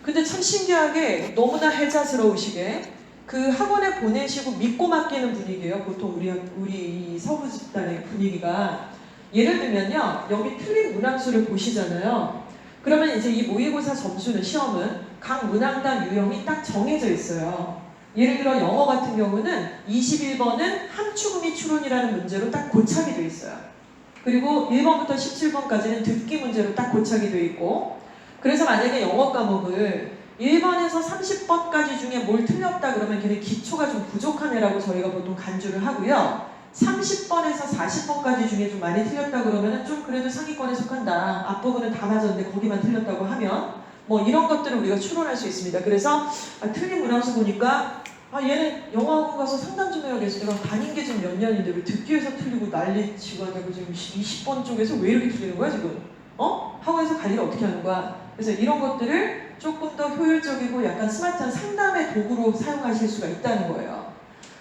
근데 참 신기하게 너무나 혜자스러우시게 그 학원에 보내시고 믿고 맡기는 분위기예요. 보통 우리 서구 집단의 분위기가. 예를 들면요, 여기 틀린 문항수를 보시잖아요. 그러면 이제 이 모의고사 점수는, 시험은 각 문항당 유형이 딱 정해져 있어요. 예를 들어 영어 같은 경우는 21번은 함축음이 추론이라는 문제로 딱 고착이 돼 있어요. 그리고 1번부터 17번까지는 듣기 문제로 딱 고착이 돼 있고, 그래서 만약에 영어 과목을 1번에서 30번까지 중에 뭘 틀렸다 그러면 걔네 기초가 좀 부족한 애라고 저희가 보통 간주를 하고요. 30번에서 40번까지 중에 좀 많이 틀렸다 그러면 좀 그래도 상위권에 속한다. 앞부분은 다 맞았는데 거기만 틀렸다고 하면 뭐 이런 것들을 우리가 추론할 수 있습니다. 그래서 틀린 문항수 보니까 얘는 영어학원 가서 상담 좀 해야겠어. 내가 다닌 게 지금 몇 년인데 왜 듣기에서 틀리고 난리 치고 하냐고 지금 20번 쪽에서 왜 이렇게 틀리는 거야 지금? 학원에서 관리를 어떻게 하는 거야? 그래서 이런 것들을 조금 더 효율적이고 약간 스마트한 상담의 도구로 사용하실 수가 있다는 거예요.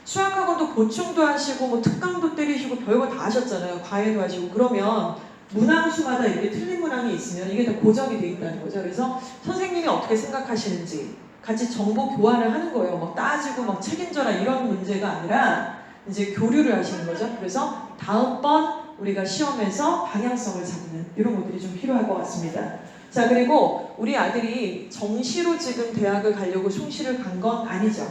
수학학원도 보충도 하시고 뭐 특강도 때리시고 별거 다 하셨잖아요. 과외도 하시고. 그러면 문항수마다 이렇게 틀린 문항이 있으면 이게 다 고정이 돼 있다는 거죠. 그래서 선생님이 어떻게 생각하시는지 같이 정보 교환을 하는 거예요. 막 따지고 막 책임져라 이런 문제가 아니라 이제 교류를 하시는 거죠. 그래서 다음번 우리가 시험에서 방향성을 잡는 이런 것들이 좀 필요할 것 같습니다. 자, 그리고 우리 아들이 정시로 지금 대학을 가려고 숭시를 간 건 아니죠.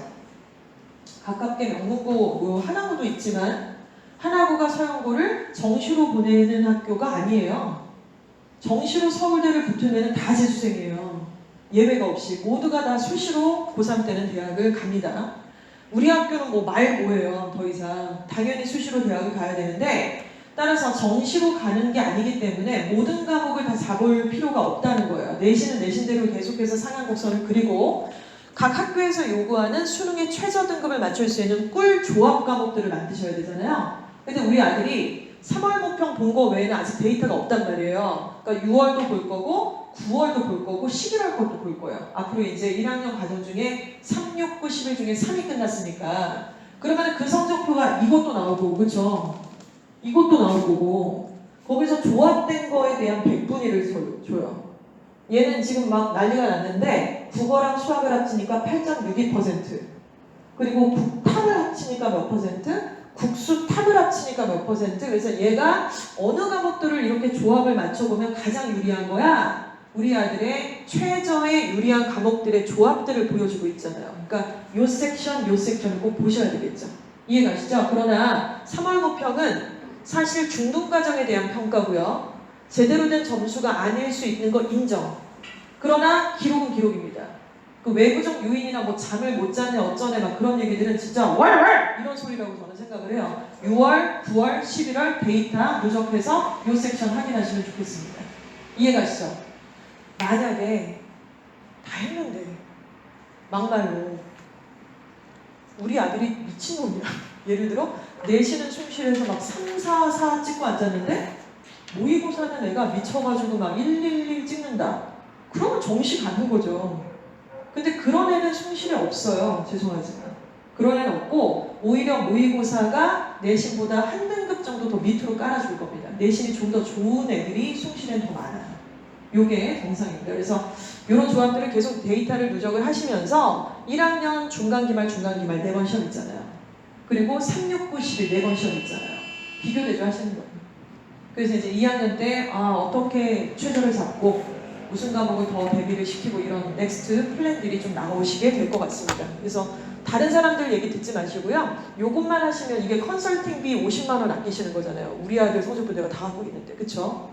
가깝게 명문고, 뭐 하나고도 있지만 하나고가 서영고를 정시로 보내는 학교가 아니에요. 정시로 서울대를 붙은 애는 다 재수생이에요. 예외가 없이 모두가 다 수시로 고3 때는 대학을 갑니다. 우리 학교는 뭐 말 뭐예요. 더 이상 당연히 수시로 대학을 가야 되는데, 따라서 정시로 가는 게 아니기 때문에 모든 과목을 다 잡을 필요가 없다는 거예요. 내신은 내신대로 계속해서 상향 곡선을 그리고 각 학교에서 요구하는 수능의 최저 등급을 맞출 수 있는 꿀 조합 과목들을 만드셔야 되잖아요. 근데 우리 아들이 3월 모평 본 거 외에는 아직 데이터가 없단 말이에요. 그러니까 6월도 볼 거고 9월도 볼 거고 11월 것도 볼 거예요. 앞으로 이제 1학년 과정 중에 3, 6, 9, 11 중에 3이 끝났으니까 그러면 그 성적표가 이것도 나오고, 그렇죠? 이것도 나올 거고, 거기서 조합된 거에 대한 백분위를 줘요. 얘는 지금 막 난리가 났는데 국어랑 수학을 합치니까 8.62%, 그리고 국탐을 합치니까 몇 퍼센트, 국수탐을 합치니까 몇 퍼센트. 그래서 얘가 어느 과목들을 이렇게 조합을 맞춰보면 가장 유리한 거야. 우리 아들의 최저의 유리한 과목들의 조합들을 보여주고 있잖아요. 그러니까 요 섹션을 꼭 보셔야 되겠죠. 이해가시죠? 그러나 3월 모평은 사실 중등과정에 대한 평가고요. 제대로 된 점수가 아닐 수 있는 거 인정. 그러나 기록은 기록입니다. 그 외부적 요인이나 뭐 잠을 못 자네 어쩌네 막 그런 얘기들은 진짜 왈왈 이런 소리라고 저는 생각을 해요. 6월, 9월, 11월 데이터 누적해서 요 섹션 확인하시면 좋겠습니다. 이해가시죠? 만약에 다 했는데 막말로 우리 아들이 미친놈이야. 예를 들어 내신은 충실해서 막 3, 4, 4 찍고 앉았는데 모의고사는 애가 미쳐가지고 막 111 찍는다. 그러면 정시 가는 거죠. 근데 그런 애는 충실에 없어요. 죄송하지만. 그런 애는 없고 오히려 모의고사가 내신보다 한 등급 정도 더 밑으로 깔아줄 겁니다. 내신이 좀 더 좋은 애들이 충실엔 더 많아요. 요게 정상입니다. 그래서 이런 조합들을 계속 데이터를 누적을 하시면서 1학년 중간기말 4번 시험 있잖아요. 그리고 3, 6, 9, 11 4번 시험 있잖아요. 비교대조 하시는 거예요. 그래서 이제 2학년 때 어떻게 최저를 잡고 무슨 과목을 더 대비를 시키고 이런 넥스트 플랜들이 좀 나오시게 될 것 같습니다. 그래서 다른 사람들 얘기 듣지 마시고요. 요것만 하시면 이게 컨설팅비 50만 원 아끼시는 거잖아요. 우리 아들 성적표 내가 다 하고 있는데. 그쵸?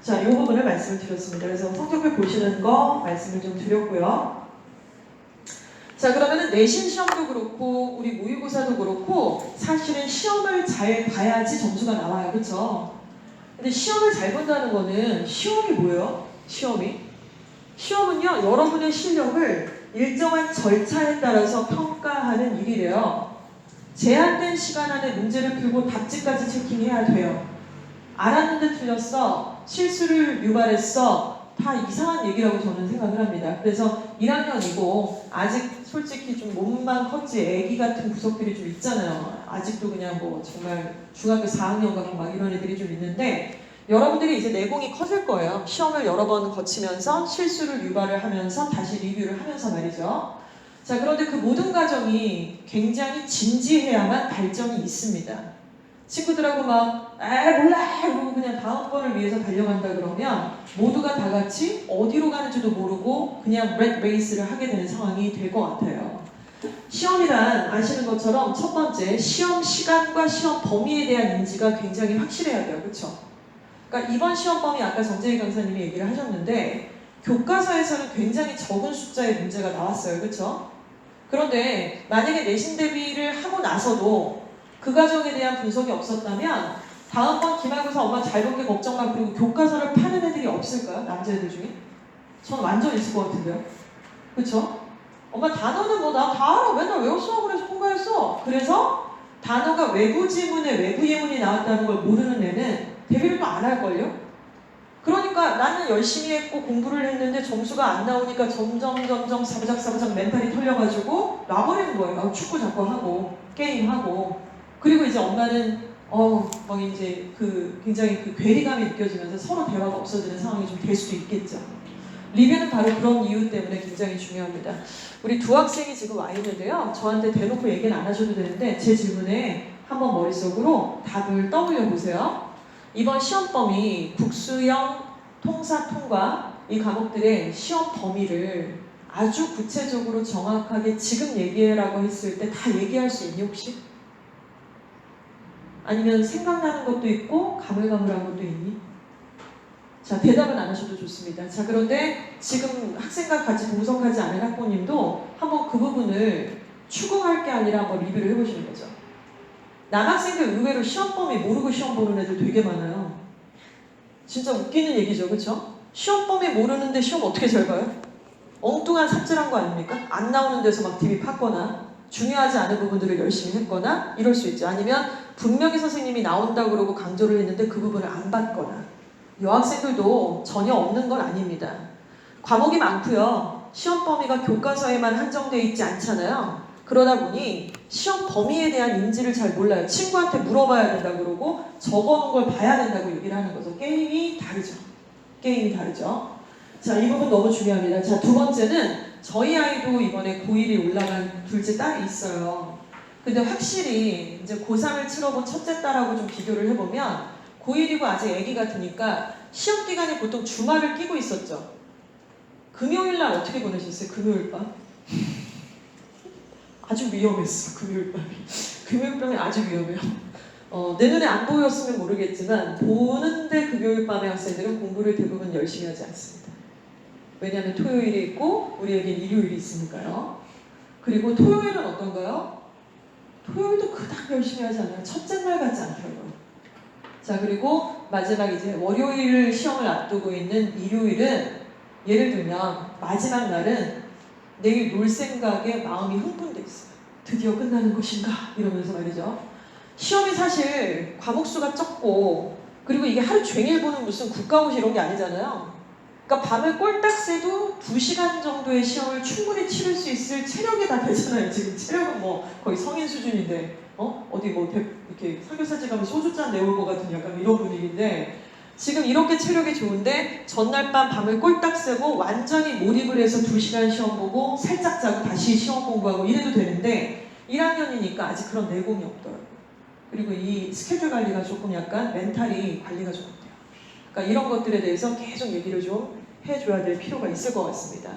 자, 이 부분을 말씀을 드렸습니다. 그래서 성적표 보시는 거 말씀을 좀 드렸고요. 자, 그러면은 내신 시험도 그렇고 우리 모의고사도 그렇고 사실은 시험을 잘 봐야지 점수가 나와요. 그쵸? 근데 시험을 잘 본다는 거는 시험이 뭐예요? 시험은요, 여러분의 실력을 일정한 절차에 따라서 평가하는 일이래요. 제한된 시간 안에 문제를 풀고 답지까지 체킹해야 돼요. 알았는데 틀렸어, 실수를 유발했어, 다 이상한 얘기라고 저는 생각을 합니다. 그래서 1학년이고 아직 솔직히 좀 몸만 컸지 애기 같은 구석들이 좀 있잖아요. 아직도 그냥 뭐 정말 중학교 4학년 가고 막 이런 애들이 좀 있는데 여러분들이 이제 내공이 커질 거예요. 시험을 여러 번 거치면서 실수를 유발을 하면서 다시 리뷰를 하면서 말이죠. 자, 그런데 그 모든 과정이 굉장히 진지해야만 발전이 있습니다. 친구들하고 막 몰라 이러고 그냥 다음번을 위해서 달려간다 그러면 모두가 다 같이 어디로 가는지도 모르고 그냥 렛 레이스를 하게 되는 상황이 될 것 같아요. 시험이란 아시는 것처럼 첫 번째 시험 시간과 시험 범위에 대한 인지가 굉장히 확실해야 돼요. 그렇죠? 그러니까 이번 시험 범위 아까 정재희 강사님이 얘기를 하셨는데 교과서에서는 굉장히 적은 숫자의 문제가 나왔어요. 그렇죠? 그런데 만약에 내신 대비를 하고 나서도 그 과정에 대한 분석이 없었다면 다음번 기말고사 엄마 잘 본 게 걱정 마 그리고 교과서를 파는 애들이 없을까요? 남자애들 중에? 저는 완전 있을 것 같은데요. 그쵸? 엄마 단어는 뭐 나 다 알아. 맨날 외웠어. 그래서 통과했어. 그래서 단어가 외부 지문에 외부 예문이 나왔다는 걸 모르는 애는 대비를 또 안 할걸요? 그러니까 나는 열심히 했고 공부를 했는데 점수가 안 나오니까 점점 사부작 멘탈이 털려가지고 놔버리는 거예요. 축구 자꾸 하고 게임하고 그리고 이제 엄마는 막 이제 굉장히 괴리감이 느껴지면서 서로 대화가 없어지는 상황이 좀 될 수도 있겠죠. 리뷰는 바로 그런 이유 때문에 굉장히 중요합니다. 우리 두 학생이 지금 와 있는데요. 저한테 대놓고 얘기는 안 하셔도 되는데 제 질문에 한번 머릿속으로 답을 떠올려 보세요. 이번 시험 범위 국수형, 통사, 통과 이 과목들의 시험 범위를 아주 구체적으로 정확하게 지금 얘기해라고 했을 때 다 얘기할 수 있니 혹시? 아니면 생각나는 것도 있고 가물가물한 것도 있니? 자, 대답은 안 하셔도 좋습니다. 자, 그런데 지금 학생과 같이 동석하지 않은 학부모님도 한번 그 부분을 추궁할 게 아니라 한번 리뷰를 해보시는 거죠. 남학생들 의외로 시험 범위 모르고 시험 보는 애들 되게 많아요. 진짜 웃기는 얘기죠, 그렇죠? 시험 범위 모르는데 시험 어떻게 잘 봐요? 엉뚱한 삽질한 거 아닙니까? 안 나오는 데서 막 TV 팠거나 중요하지 않은 부분들을 열심히 했거나 이럴 수 있죠. 아니면 분명히 선생님이 나온다고 그러고 강조를 했는데 그 부분을 안 봤거나 여학생들도 전혀 없는 건 아닙니다. 과목이 많고요. 시험 범위가 교과서에만 한정되어 있지 않잖아요. 그러다 보니 시험 범위에 대한 인지를 잘 몰라요. 친구한테 물어봐야 된다고 그러고 적어놓은 걸 봐야 된다고 얘기를 하는 거죠. 게임이 다르죠. 게임이 다르죠. 자, 이 부분 너무 중요합니다. 자, 두 번째는 저희 아이도 이번에 고1이 올라간 둘째 딸이 있어요. 근데 확실히 이제 고3을 치러본 첫째 딸하고 좀 비교를 해보면 고1이고 아직 애기 같으니까 시험 기간에 보통 주말을 끼고 있었죠. 금요일 날 어떻게 보내셨어요? 금요일 밤? 아주 위험했어. 금요일 밤이. 금요일 밤이 아주 위험해요. 내 눈에 안 보였으면 모르겠지만 보는데 금요일 밤에 학생들은 공부를 대부분 열심히 하지 않습니다. 왜냐하면 토요일이 있고 우리에겐 일요일이 있으니까요. 그리고 토요일은 어떤가요? 토요일도 그닥 열심히 하지 않아요. 첫째 날 같지 않더라고요. 자, 그리고 마지막 이제 월요일 시험을 앞두고 있는 일요일은 예를 들면 마지막 날은 내일 놀 생각에 마음이 흥분돼 있어요. 드디어 끝나는 것인가 이러면서 말이죠. 시험이 사실 과목 수가 적고 그리고 이게 하루 종일 보는 무슨 국가고시 이런 게 아니잖아요. 그러니까 밤을 꼴딱 새도 2시간 정도의 시험을 충분히 치를 수 있을 체력이 다 되잖아요. 지금 체력은 뭐 거의 성인 수준인데 어디 뭐 이렇게 삼겹살집 가면 소주잔 내올 것 같은 약간 이런 분위기인데 지금 이렇게 체력이 좋은데 전날 밤 밤을 꼴딱 새고 완전히 몰입을 해서 2시간 시험 보고 살짝 자고 다시 시험 공부하고 이래도 되는데 1학년이니까 아직 그런 내공이 없더라고요. 그리고 이 스케줄 관리가 조금 약간 멘탈이 관리가 좀 돼요. 그러니까 이런 것들에 대해서 계속 얘기를 좀 해줘야 될 필요가 있을 것 같습니다.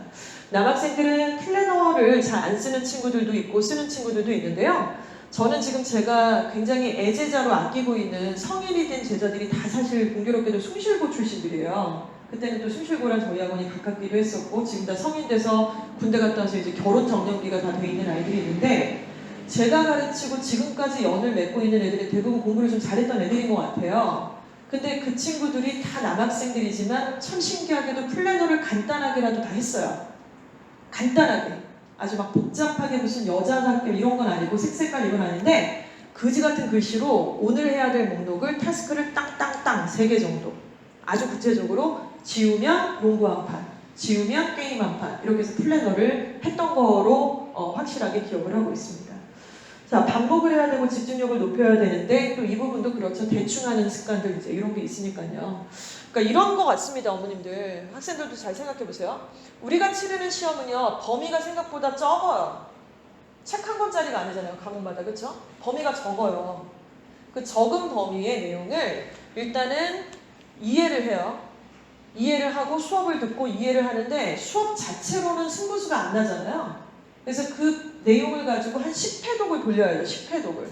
남학생들은 플래너를 잘 안 쓰는 친구들도 있고 쓰는 친구들도 있는데요. 저는 지금 제가 굉장히 애제자로 아끼고 있는 성인이 된 제자들이 다 사실 공교롭게도 숭실고 출신들이에요. 그때는 또 숭실고랑 저희 학원이 가깝기도 했었고 지금 다 성인 돼서 군대 갔다 와서 이제 결혼 정년기가 다 돼 있는 아이들이 있는데 제가 가르치고 지금까지 연을 맺고 있는 애들은 대부분 공부를 좀 잘했던 애들인 것 같아요. 근데 그 친구들이 다 남학생들이지만 참 신기하게도 플래너를 간단하게라도 다 했어요. 간단하게. 아주 막 복잡하게 무슨 여자학교 이런 건 아니고 색색깔 이건 아닌데 그지 같은 글씨로 오늘 해야 될 목록을 타스크를 땅땅땅 3개 정도 아주 구체적으로 지우면 농구 한 판, 지우면 게임 한 판 이렇게 해서 플래너를 했던 거로 확실하게 기억을 하고 있습니다. 자, 자, 반복을 해야 되고 집중력을 높여야 되는데 또 이 부분도 그렇죠. 대충 하는 습관들 이제 이런 게 있으니까요. 그러니까 이런 거 같습니다, 어머님들. 학생들도 잘 생각해 보세요. 우리가 치르는 시험은요, 범위가 생각보다 적어요. 책 한 권짜리가 아니잖아요, 과목마다. 그렇죠? 범위가 적어요. 그 적은 범위의 내용을 일단은 이해를 해요. 이해를 하고 수업을 듣고 이해를 하는데 수업 자체로는 승부수가 안 나잖아요. 그래서 그 내용을 가지고 한 10회독을 돌려야 돼요. 10회독을.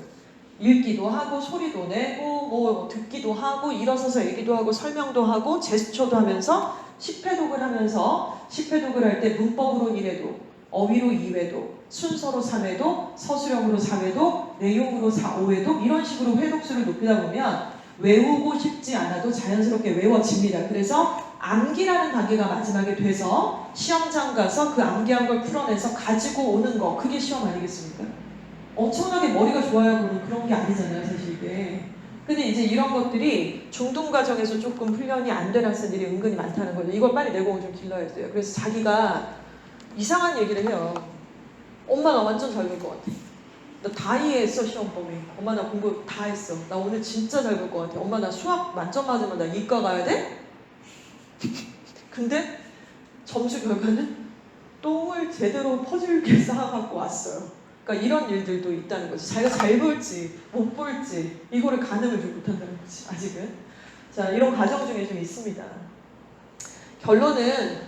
읽기도 하고 소리도 내고 뭐 듣기도 하고 일어서서 얘기도 하고 설명도 하고 제스처도 하면서 10회독을 하면서 10회독을 할 때 문법으로 1회독, 어휘로 2회독, 순서로 3회독, 서술형으로 4회독, 내용으로 5회독 이런 식으로 회독수를 높이다 보면 외우고 싶지 않아도 자연스럽게 외워집니다. 그래서 암기라는 단계가 마지막에 돼서 시험장 가서 그 암기한 걸 풀어내서 가지고 오는 거 그게 시험 아니겠습니까? 엄청나게 머리가 좋아야 보는 그런 게 아니잖아요, 사실 이게. 근데 이제 이런 것들이 중등 과정에서 조금 훈련이 안 된 학생들이 은근히 많다는 거죠. 이걸 빨리 내공을 좀 길러야 돼요. 그래서 자기가 이상한 얘기를 해요. 엄마 나 완전 잘 볼 것 같아. 나 다 이해했어 시험 범위. 엄마 나 공부 다 했어. 나 오늘 진짜 잘 볼 것 같아. 엄마 나 수학 만점 맞으면 나 이과 가야 돼? 근데 점수 결과는 똥을 제대로 퍼즐게 쌓아갖고 왔어요. 그러니까 이런 일들도 있다는 거지. 자기가 잘 볼지 못 볼지 이거를 가늠을 좀 못한다는 거지 아직은. 자, 이런 과정 중에 좀 있습니다. 결론은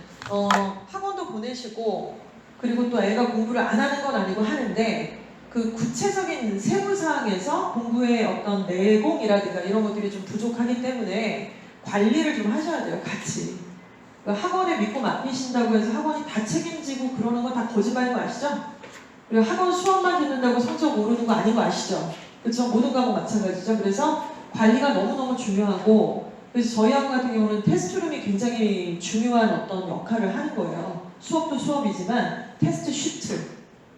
학원도 보내시고 그리고 또 애가 공부를 안 하는 건 아니고 하는데 그 구체적인 세부사항에서 공부의 어떤 내공이라든가 이런 것들이 좀 부족하기 때문에 관리를 좀 하셔야 돼요, 같이. 그러니까 학원에 믿고 맡기신다고 해서 학원이 다 책임지고 그러는 건 다 거짓말인 거 아시죠? 그리고 학원 수업만 듣는다고 성적 오르는 거 아닌 거 아시죠? 그렇죠? 모든 과목 마찬가지죠. 그래서 관리가 너무너무 중요하고 그래서 저희 학원 같은 경우는 테스트룸이 굉장히 중요한 어떤 역할을 하는 거예요. 수업도 수업이지만 테스트 슈트,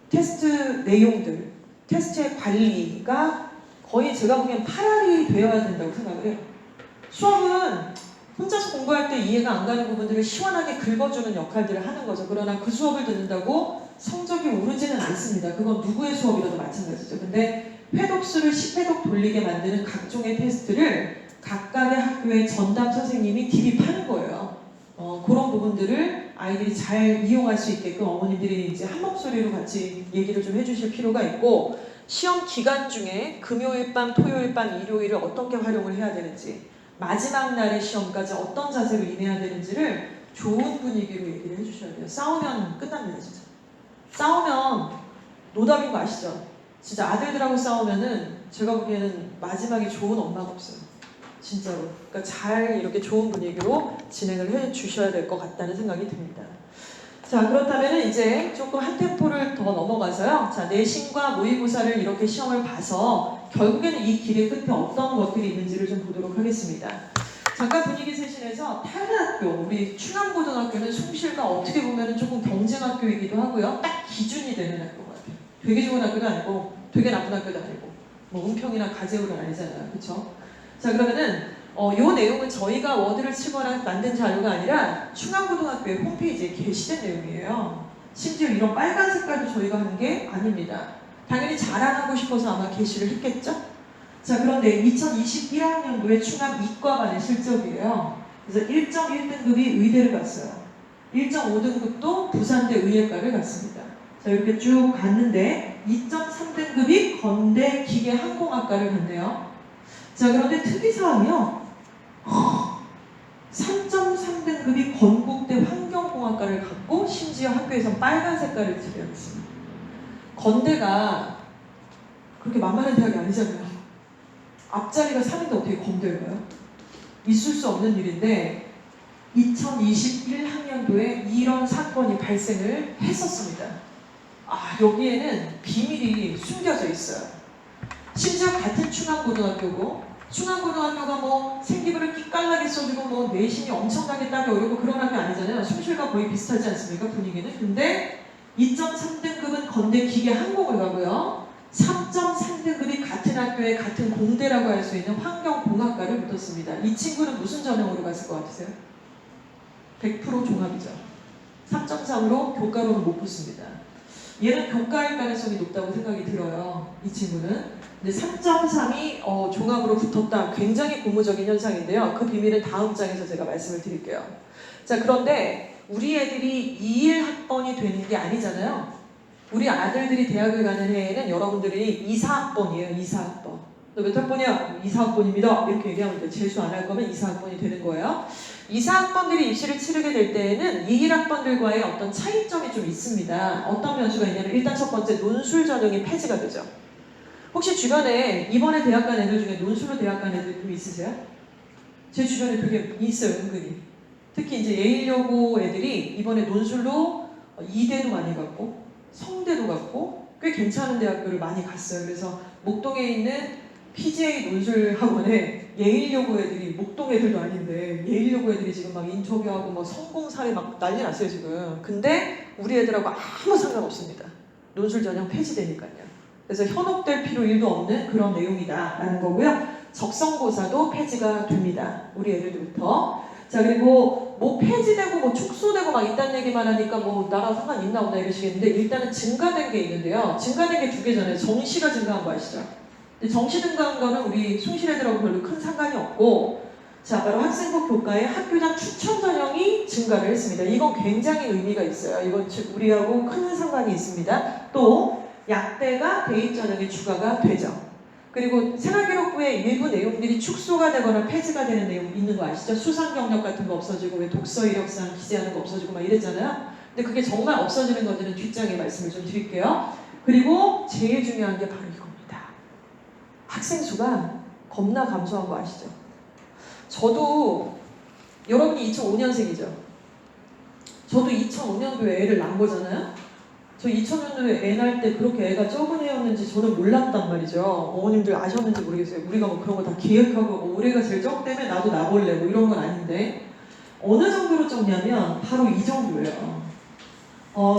테스트 내용들, 테스트의 관리가 거의 제가 보기엔 8알이 되어야 된다고 생각을 해요. 수업은 혼자서 공부할 때 이해가 안 가는 부분들을 시원하게 긁어주는 역할들을 하는 거죠. 그러나 그 수업을 듣는다고 성적이 오르지는 않습니다. 그건 누구의 수업이라도 마찬가지죠. 근데 회독수를 10회독 돌리게 만드는 각종의 테스트를 각각의 학교의 전담 선생님이 딥입하는 거예요. 그런 부분들을 아이들이 잘 이용할 수 있게끔 어머님들이 이제 한 목소리로 같이 얘기를 좀 해주실 필요가 있고 시험 기간 중에 금요일 밤, 토요일 밤, 일요일을 어떻게 활용을 해야 되는지 마지막 날의 시험까지 어떤 자세로 임해야 되는지를 좋은 분위기로 얘기를 해주셔야 돼요. 싸우면 끝납니다, 진짜. 싸우면 노답인 거 아시죠? 진짜 아들들하고 싸우면은 제가 보기에는 마지막에 좋은 엄마가 없어요. 진짜로. 그러니까 잘 이렇게 좋은 분위기로 진행을 해 주셔야 될 것 같다는 생각이 듭니다. 자, 그렇다면 이제 조금 한 템포를 더 넘어가서요. 자, 내신과 모의고사를 이렇게 시험을 봐서 결국에는 이 길의 끝에 어떤 것들이 있는지를 좀 보도록 하겠습니다. 잠깐 분위기 세신에서 탈학교, 우리 충암고등학교는 숭실과 어떻게 보면 조금 경쟁학교이기도 하고요. 딱 기준이 되는 학교 같아요. 되게 좋은 학교도 아니고 되게 나쁜 학교도 아니고 뭐 은평이나 가재울은 아니잖아요. 그렇죠? 자, 그러면은 요 내용은 저희가 워드를 치거나 만든 자료가 아니라 충암고등학교의 홈페이지에 게시된 내용이에요. 심지어 이런 빨간 색깔도 저희가 한 게 아닙니다. 당연히 자랑하고 싶어서 아마 게시를 했겠죠? 자, 그런데 2021학년도에 충암 이과반의 실적이에요. 그래서 1.1등급이 의대를 갔어요. 1.5등급도 부산대 의예과를 갔습니다. 자, 이렇게 쭉 갔는데 2.3등급이 건대 기계항공학과를 갔네요. 자, 그런데 특이사항이요. 3.3등급이 건국대 환경공학과를 갔고 심지어 학교에서 빨간 색깔을 지배하겠습니다. 건대가 그렇게 만만한 대학이 아니잖아요. 앞자리가 3인데 어떻게 건대를 가요? 있을 수 없는 일인데 2021학년도에 이런 사건이 발생을 했었습니다. 여기에는 비밀이 숨겨져 있어요. 심지어 같은 충암고등학교고 충암고등학교가 뭐 생기부를 끼깔나게 써주고 뭐 내신이 엄청나게 따기 어렵고 그런 학교 아니잖아요. 숭실과 거의 비슷하지 않습니까? 분위기는. 근데 2.3등급은 건대 기계항공을 가고요. 3.3등급이 같은 학교에 같은 공대라고 할 수 있는 환경공학과를 붙었습니다. 이 친구는 무슨 전형으로 갔을 것 같으세요? 100% 종합이죠. 3.3으로 교과로는 못 붙습니다. 얘는 교과일 가능성이 높다고 생각이 들어요. 이 친구는. 근데 3.3이 종합으로 붙었다. 굉장히 고무적인 현상인데요. 그 비밀은 다음 장에서 제가 말씀을 드릴게요. 자, 그런데 우리 애들이 21학번이 되는 게 아니잖아요. 우리 아들들이 대학을 가는 해에는 여러분들이 2,4학번이에요. 2,4학번. 너 몇 학번이야? 2,4학번입니다. 이렇게 얘기하면 돼. 재수 안 할 거면 2,4학번이 되는 거예요. 2,4학번들이 입시를 치르게 될 때에는 2,1학번들과의 어떤 차이점이 좀 있습니다. 어떤 변수가 있냐면 일단 첫 번째 논술 전형이 폐지가 되죠. 혹시 주변에 이번에 대학 간 애들 중에 논술로 대학 간 애들 좀 있으세요? 제 주변에 되게 있어요, 은근히. 특히 이제 예일여고 애들이 이번에 논술로 이대도 많이 갔고 성대도 갔고 꽤 괜찮은 대학교를 많이 갔어요. 그래서 목동에 있는 PJ 논술학원에 예일여고 애들이, 목동 애들도 아닌데 예일여고 애들이 지금 막 인터뷰하고 막 성공 사례 막 난리 났어요 지금. 근데 우리 애들하고 아무 상관없습니다. 논술 전형 폐지되니까요. 그래서 현혹될 필요 1도 없는 그런 내용이다라는 거고요. 적성고사도 폐지가 됩니다. 우리 애들부터. 자, 그리고 뭐 폐지되고 뭐 축소되고 막 이딴 얘기만 하니까 뭐 나랑 상관 있나 없나 이러시겠는데 일단은 증가된 게 있는데요. 증가된 게 두 개잖아요. 정시가 증가한 거 아시죠? 근데 정시 증가한 거는 우리 숭실 애들하고 별로 큰 상관이 없고, 자, 바로 학생부 교과의 학교장 추천 전형이 증가를 했습니다. 이건 굉장히 의미가 있어요. 이건 우리하고 큰 상관이 있습니다. 또 약대가 대입 전형에 추가가 되죠. 그리고 생활기록부의 일부 내용들이 축소가 되거나 폐지가 되는 내용 있는 거 아시죠? 수상 경력 같은 거 없어지고 왜 독서 이력상 기재하는 거 없어지고 막 이랬잖아요. 근데 그게 정말 없어지는 건지는 뒷장에 말씀을 좀 드릴게요. 그리고 제일 중요한 게 바로 이겁니다. 학생 수가 겁나 감소한 거 아시죠? 저도 여러분이 2005년생이죠. 저도 2005년도에 애를 낳은 거잖아요. 저 2000년도에 애 낳을 때 그렇게 애가 적은 애였는지 저는 몰랐단 말이죠. 어머님들 아셨는지 모르겠어요. 우리가 뭐 그런 거 다 기획하고 뭐 올해가 제일 적다면 나도 낳아볼래 뭐 이런 건 아닌데 어느 정도로 적냐면 바로 이 정도예요.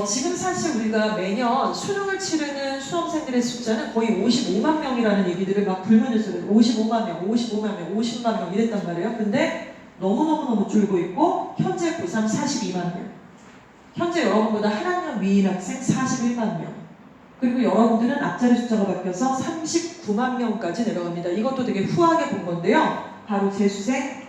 지금 사실 우리가 매년 수능을 치르는 수험생들의 숫자는 거의 55만 명이라는 얘기들을 막 불문율적으로 55만 명, 55만 명, 50만 명 이랬단 말이에요. 근데 너무너무 줄고 있고 현재 고3 42만 명. 현재 여러분보다 한 학년 위인 학생 41만 명. 그리고 여러분들은 앞자리 숫자가 바뀌어서 39만 명까지 내려갑니다. 이것도 되게 후하게 본 건데요. 바로 재수생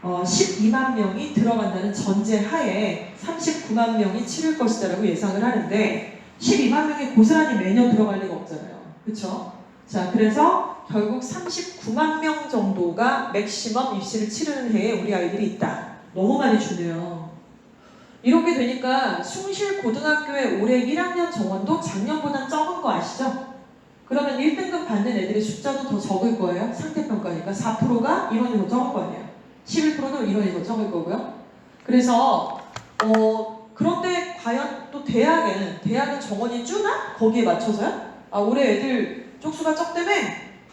12만 명이 들어간다는 전제 하에 39만 명이 치를 것이다라고 예상을 하는데 12만 명이 고스란히 매년 들어갈 리가 없잖아요. 그렇죠? 자, 그래서 결국 39만 명 정도가 맥시멈 입시를 치르는 해에 우리 아이들이 있다. 너무 많이 주네요. 이렇게 되니까 숭실 고등학교의 올해 1학년 정원도 작년보다 적은 거 아시죠? 그러면 1등급 받는 애들의 숫자도 더 적을 거예요. 상대평가니까 4%가 인원이 더 적을 거 아니에요. 11%도 인원이 더 적을 거고요. 그래서 그런데 과연 또 대학은 정원이 주나? 거기에 맞춰서요? 올해 애들 쪽수가 적다며?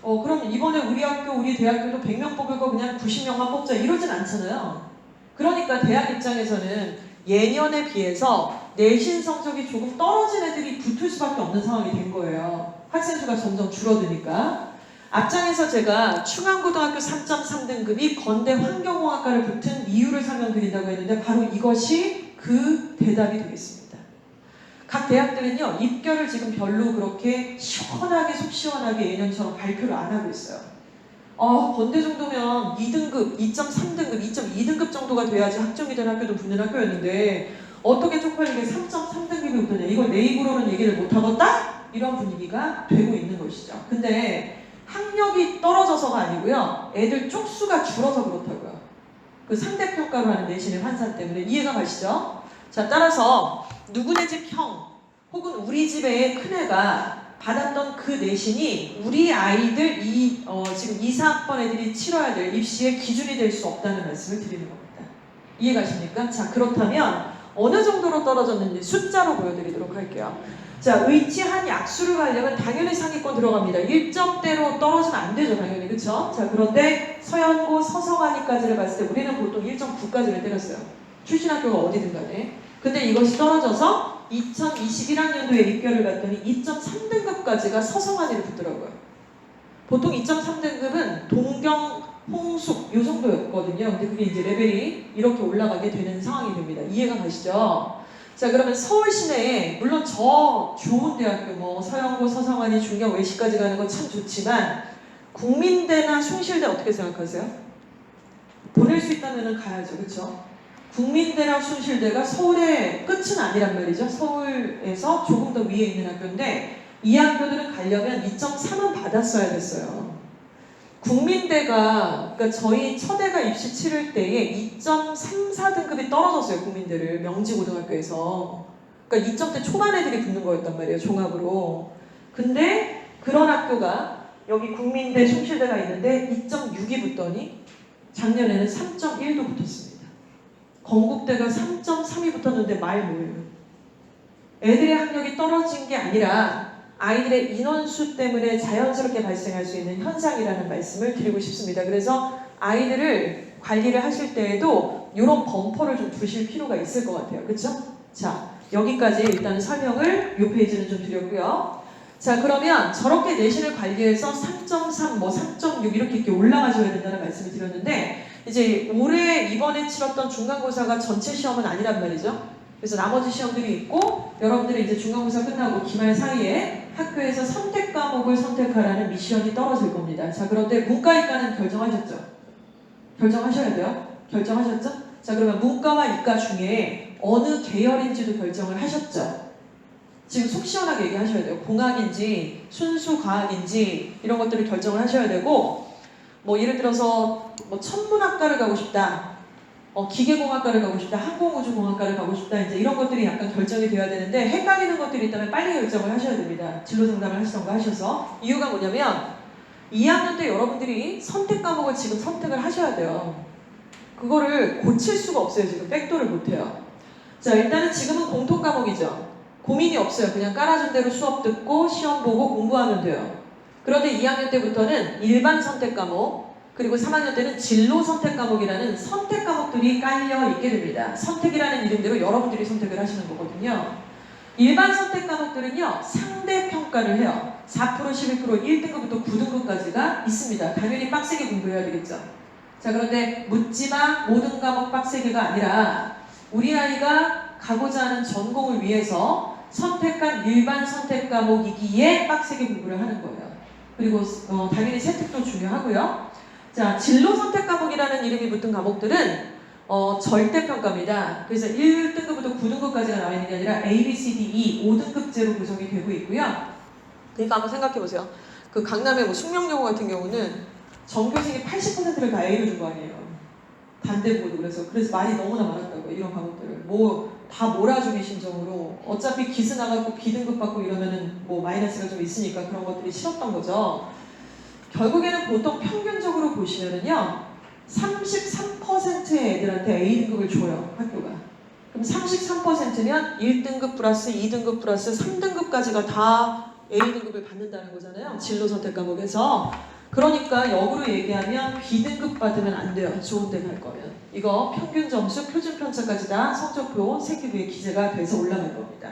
그럼 이번에 우리 학교, 우리 대학교도 100명 뽑을 거 그냥 90명만 뽑자 이러진 않잖아요. 그러니까 대학 입장에서는 예년에 비해서 내신 성적이 조금 떨어진 애들이 붙을 수밖에 없는 상황이 된 거예요. 학생 수가 점점 줄어드니까. 앞장에서 제가 충암고등학교 3.3등급이 건대 환경공학과를 붙은 이유를 설명드린다고 했는데 바로 이것이 그 대답이 되겠습니다. 각 대학들은요, 입결을 지금 별로 그렇게 시원하게 속 시원하게 예년처럼 발표를 안 하고 있어요. 건대 정도면 2등급, 2.3등급, 2.2등급 정도가 돼야지 학점이 된 학교도 붙는 학교였는데 어떻게 쪽팔리게 3.3등급이 붙느냐. 이걸 내 입으로는 얘기를 못하겠다? 이런 분위기가 되고 있는 것이죠. 근데 학력이 떨어져서가 아니고요. 애들 쪽수가 줄어서 그렇다고요. 그 상대평가로 하는 내신의 환산 때문에. 이해가 가시죠? 자, 따라서 누구네 집 형 혹은 우리 집의 큰애가 받았던 그 내신이 우리 아이들 지금 2, 4학번 애들이 치러야 될 입시의 기준이 될 수 없다는 말씀을 드리는 겁니다. 이해가십니까? 자, 그렇다면 어느 정도로 떨어졌는지 숫자로 보여드리도록 할게요. 자, 의치한 약수를 가려면 당연히 상위권 들어갑니다. 1점대로 떨어지면 안 되죠, 당연히. 그쵸? 자, 그런데 서연고, 서성하니까지를 봤을 때 우리는 보통 1.9까지를 때렸어요. 출신 학교가 어디든 간에. 근데 이것이 떨어져서 2021학년도에 입결을 갔더니 2.3등급까지가 서성한이를 붙더라고요. 보통 2.3등급은 동경, 홍숙 이 정도였거든요. 근데 그게 이제 레벨이 이렇게 올라가게 되는 상황이 됩니다. 이해가 가시죠? 자, 그러면 서울 시내에 물론 저 좋은 대학교 뭐 서영고, 서성환이, 중경, 외시까지 가는 건 참 좋지만 국민대나 숭실대 어떻게 생각하세요? 보낼 수 있다면 가야죠, 그렇죠? 국민대랑 숭실대가 서울의 끝은 아니란 말이죠. 서울에서 조금 더 위에 있는 학교인데 이 학교들은 가려면 2.3은 받았어야 됐어요. 국민대가, 그러니까 저희 첫애가 입시 치를 때에 2.34등급이 떨어졌어요. 국민대를 명지고등학교에서. 그러니까 2점대 초반 애들이 붙는 거였단 말이에요. 종합으로. 근데 그런 학교가 여기 국민대, 숭실대가 있는데 2.6이 붙더니 작년에는 3.1도 붙었습니다. 건국대가 3.3이 붙었는데 말 뭐예요? 애들의 학력이 떨어진 게 아니라 아이들의 인원수 때문에 자연스럽게 발생할 수 있는 현상이라는 말씀을 드리고 싶습니다. 그래서 아이들을 관리를 하실 때에도 이런 범퍼를 좀 두실 필요가 있을 것 같아요. 그렇죠? 자, 여기까지 일단 설명을 이 페이지는 좀 드렸고요. 자, 그러면 저렇게 내신을 관리해서 3.3, 뭐 3.6 이렇게 올라가셔야 된다는 말씀을 드렸는데 이제 올해 이번에 치렀던 중간고사가 전체 시험은 아니란 말이죠. 그래서 나머지 시험들이 있고 여러분들이 이제 중간고사 끝나고 기말 사이에 학교에서 선택 과목을 선택하라는 미션이 떨어질 겁니다. 자, 그런데 문과이과는 결정하셨죠? 결정하셔야 돼요. 결정하셨죠? 자, 그러면 문과와 이과 중에 어느 계열인지도 결정을 하셨죠? 지금 속 시원하게 얘기하셔야 돼요. 공학인지 순수 과학인지 이런 것들을 결정을 하셔야 되고 뭐 예를 들어서 뭐 천문학과를 가고 싶다. 기계공학과를 가고 싶다, 항공우주공학과를 가고 싶다, 이제 이런 것들이 약간 결정이 되어야 되는데 헷갈리는 것들이 있다면 빨리 결정을 하셔야 됩니다. 진로 상담을 하시던가 하셔서. 이유가 뭐냐면 2학년 때 여러분들이 선택 과목을 지금 선택을 하셔야 돼요. 그거를 고칠 수가 없어요. 지금 백도를 못해요. 자, 일단은 지금은 공통 과목이죠. 고민이 없어요. 그냥 깔아준 대로 수업 듣고 시험 보고 공부하면 돼요. 그런데 2학년 때부터는 일반 선택 과목, 그리고 3학년 때는 진로 선택 과목이라는 선택 과목들이 깔려 있게 됩니다. 선택이라는 이름대로 여러분들이 선택을 하시는 거거든요. 일반 선택 과목들은요, 상대 평가를 해요. 4%, 11%, 1등급부터 9등급까지가 있습니다. 당연히 빡세게 공부해야 되겠죠. 자, 그런데 묻지마 모든 과목 빡세게가 아니라 우리 아이가 가고자 하는 전공을 위해서 선택한 일반 선택 과목이기에 빡세게 공부를 하는 거예요. 그리고 당연히 세특도 중요하고요. 자, 진로 선택 과목이라는 이름이 붙은 과목들은 절대평가입니다. 그래서 1등급부터 9등급까지가 나와 있는 게 아니라 A, B, C, D, E 5등급제로 구성이 되고 있고요. 그러니까 한번 생각해 보세요. 그 강남의 뭐 숙명여고 같은 경우는 전교생이 80%를 다 A를 준 거 아니에요. 단대보도 그래서 말이 너무나 많았다고요. 이런 과목들을 뭐 다 몰아주기 심정으로 어차피 기스 나가고 B등급 받고 이러면은 뭐 마이너스가 좀 있으니까 그런 것들이 싫었던 거죠. 결국에는 보통 평균적으로 보시면은요 33%의 애들한테 A등급을 줘요. 학교가. 그럼 33%면 1등급 플러스 2등급 플러스 3등급까지가 다 A등급을 받는다는 거잖아요. 진로 선택 과목에서. 그러니까 역으로 얘기하면 B등급 받으면 안 돼요. 좋은 데 갈 거면. 이거 평균 점수, 표준 편차까지 다 성적표 세기부에 기재가 돼서 올라갈 겁니다.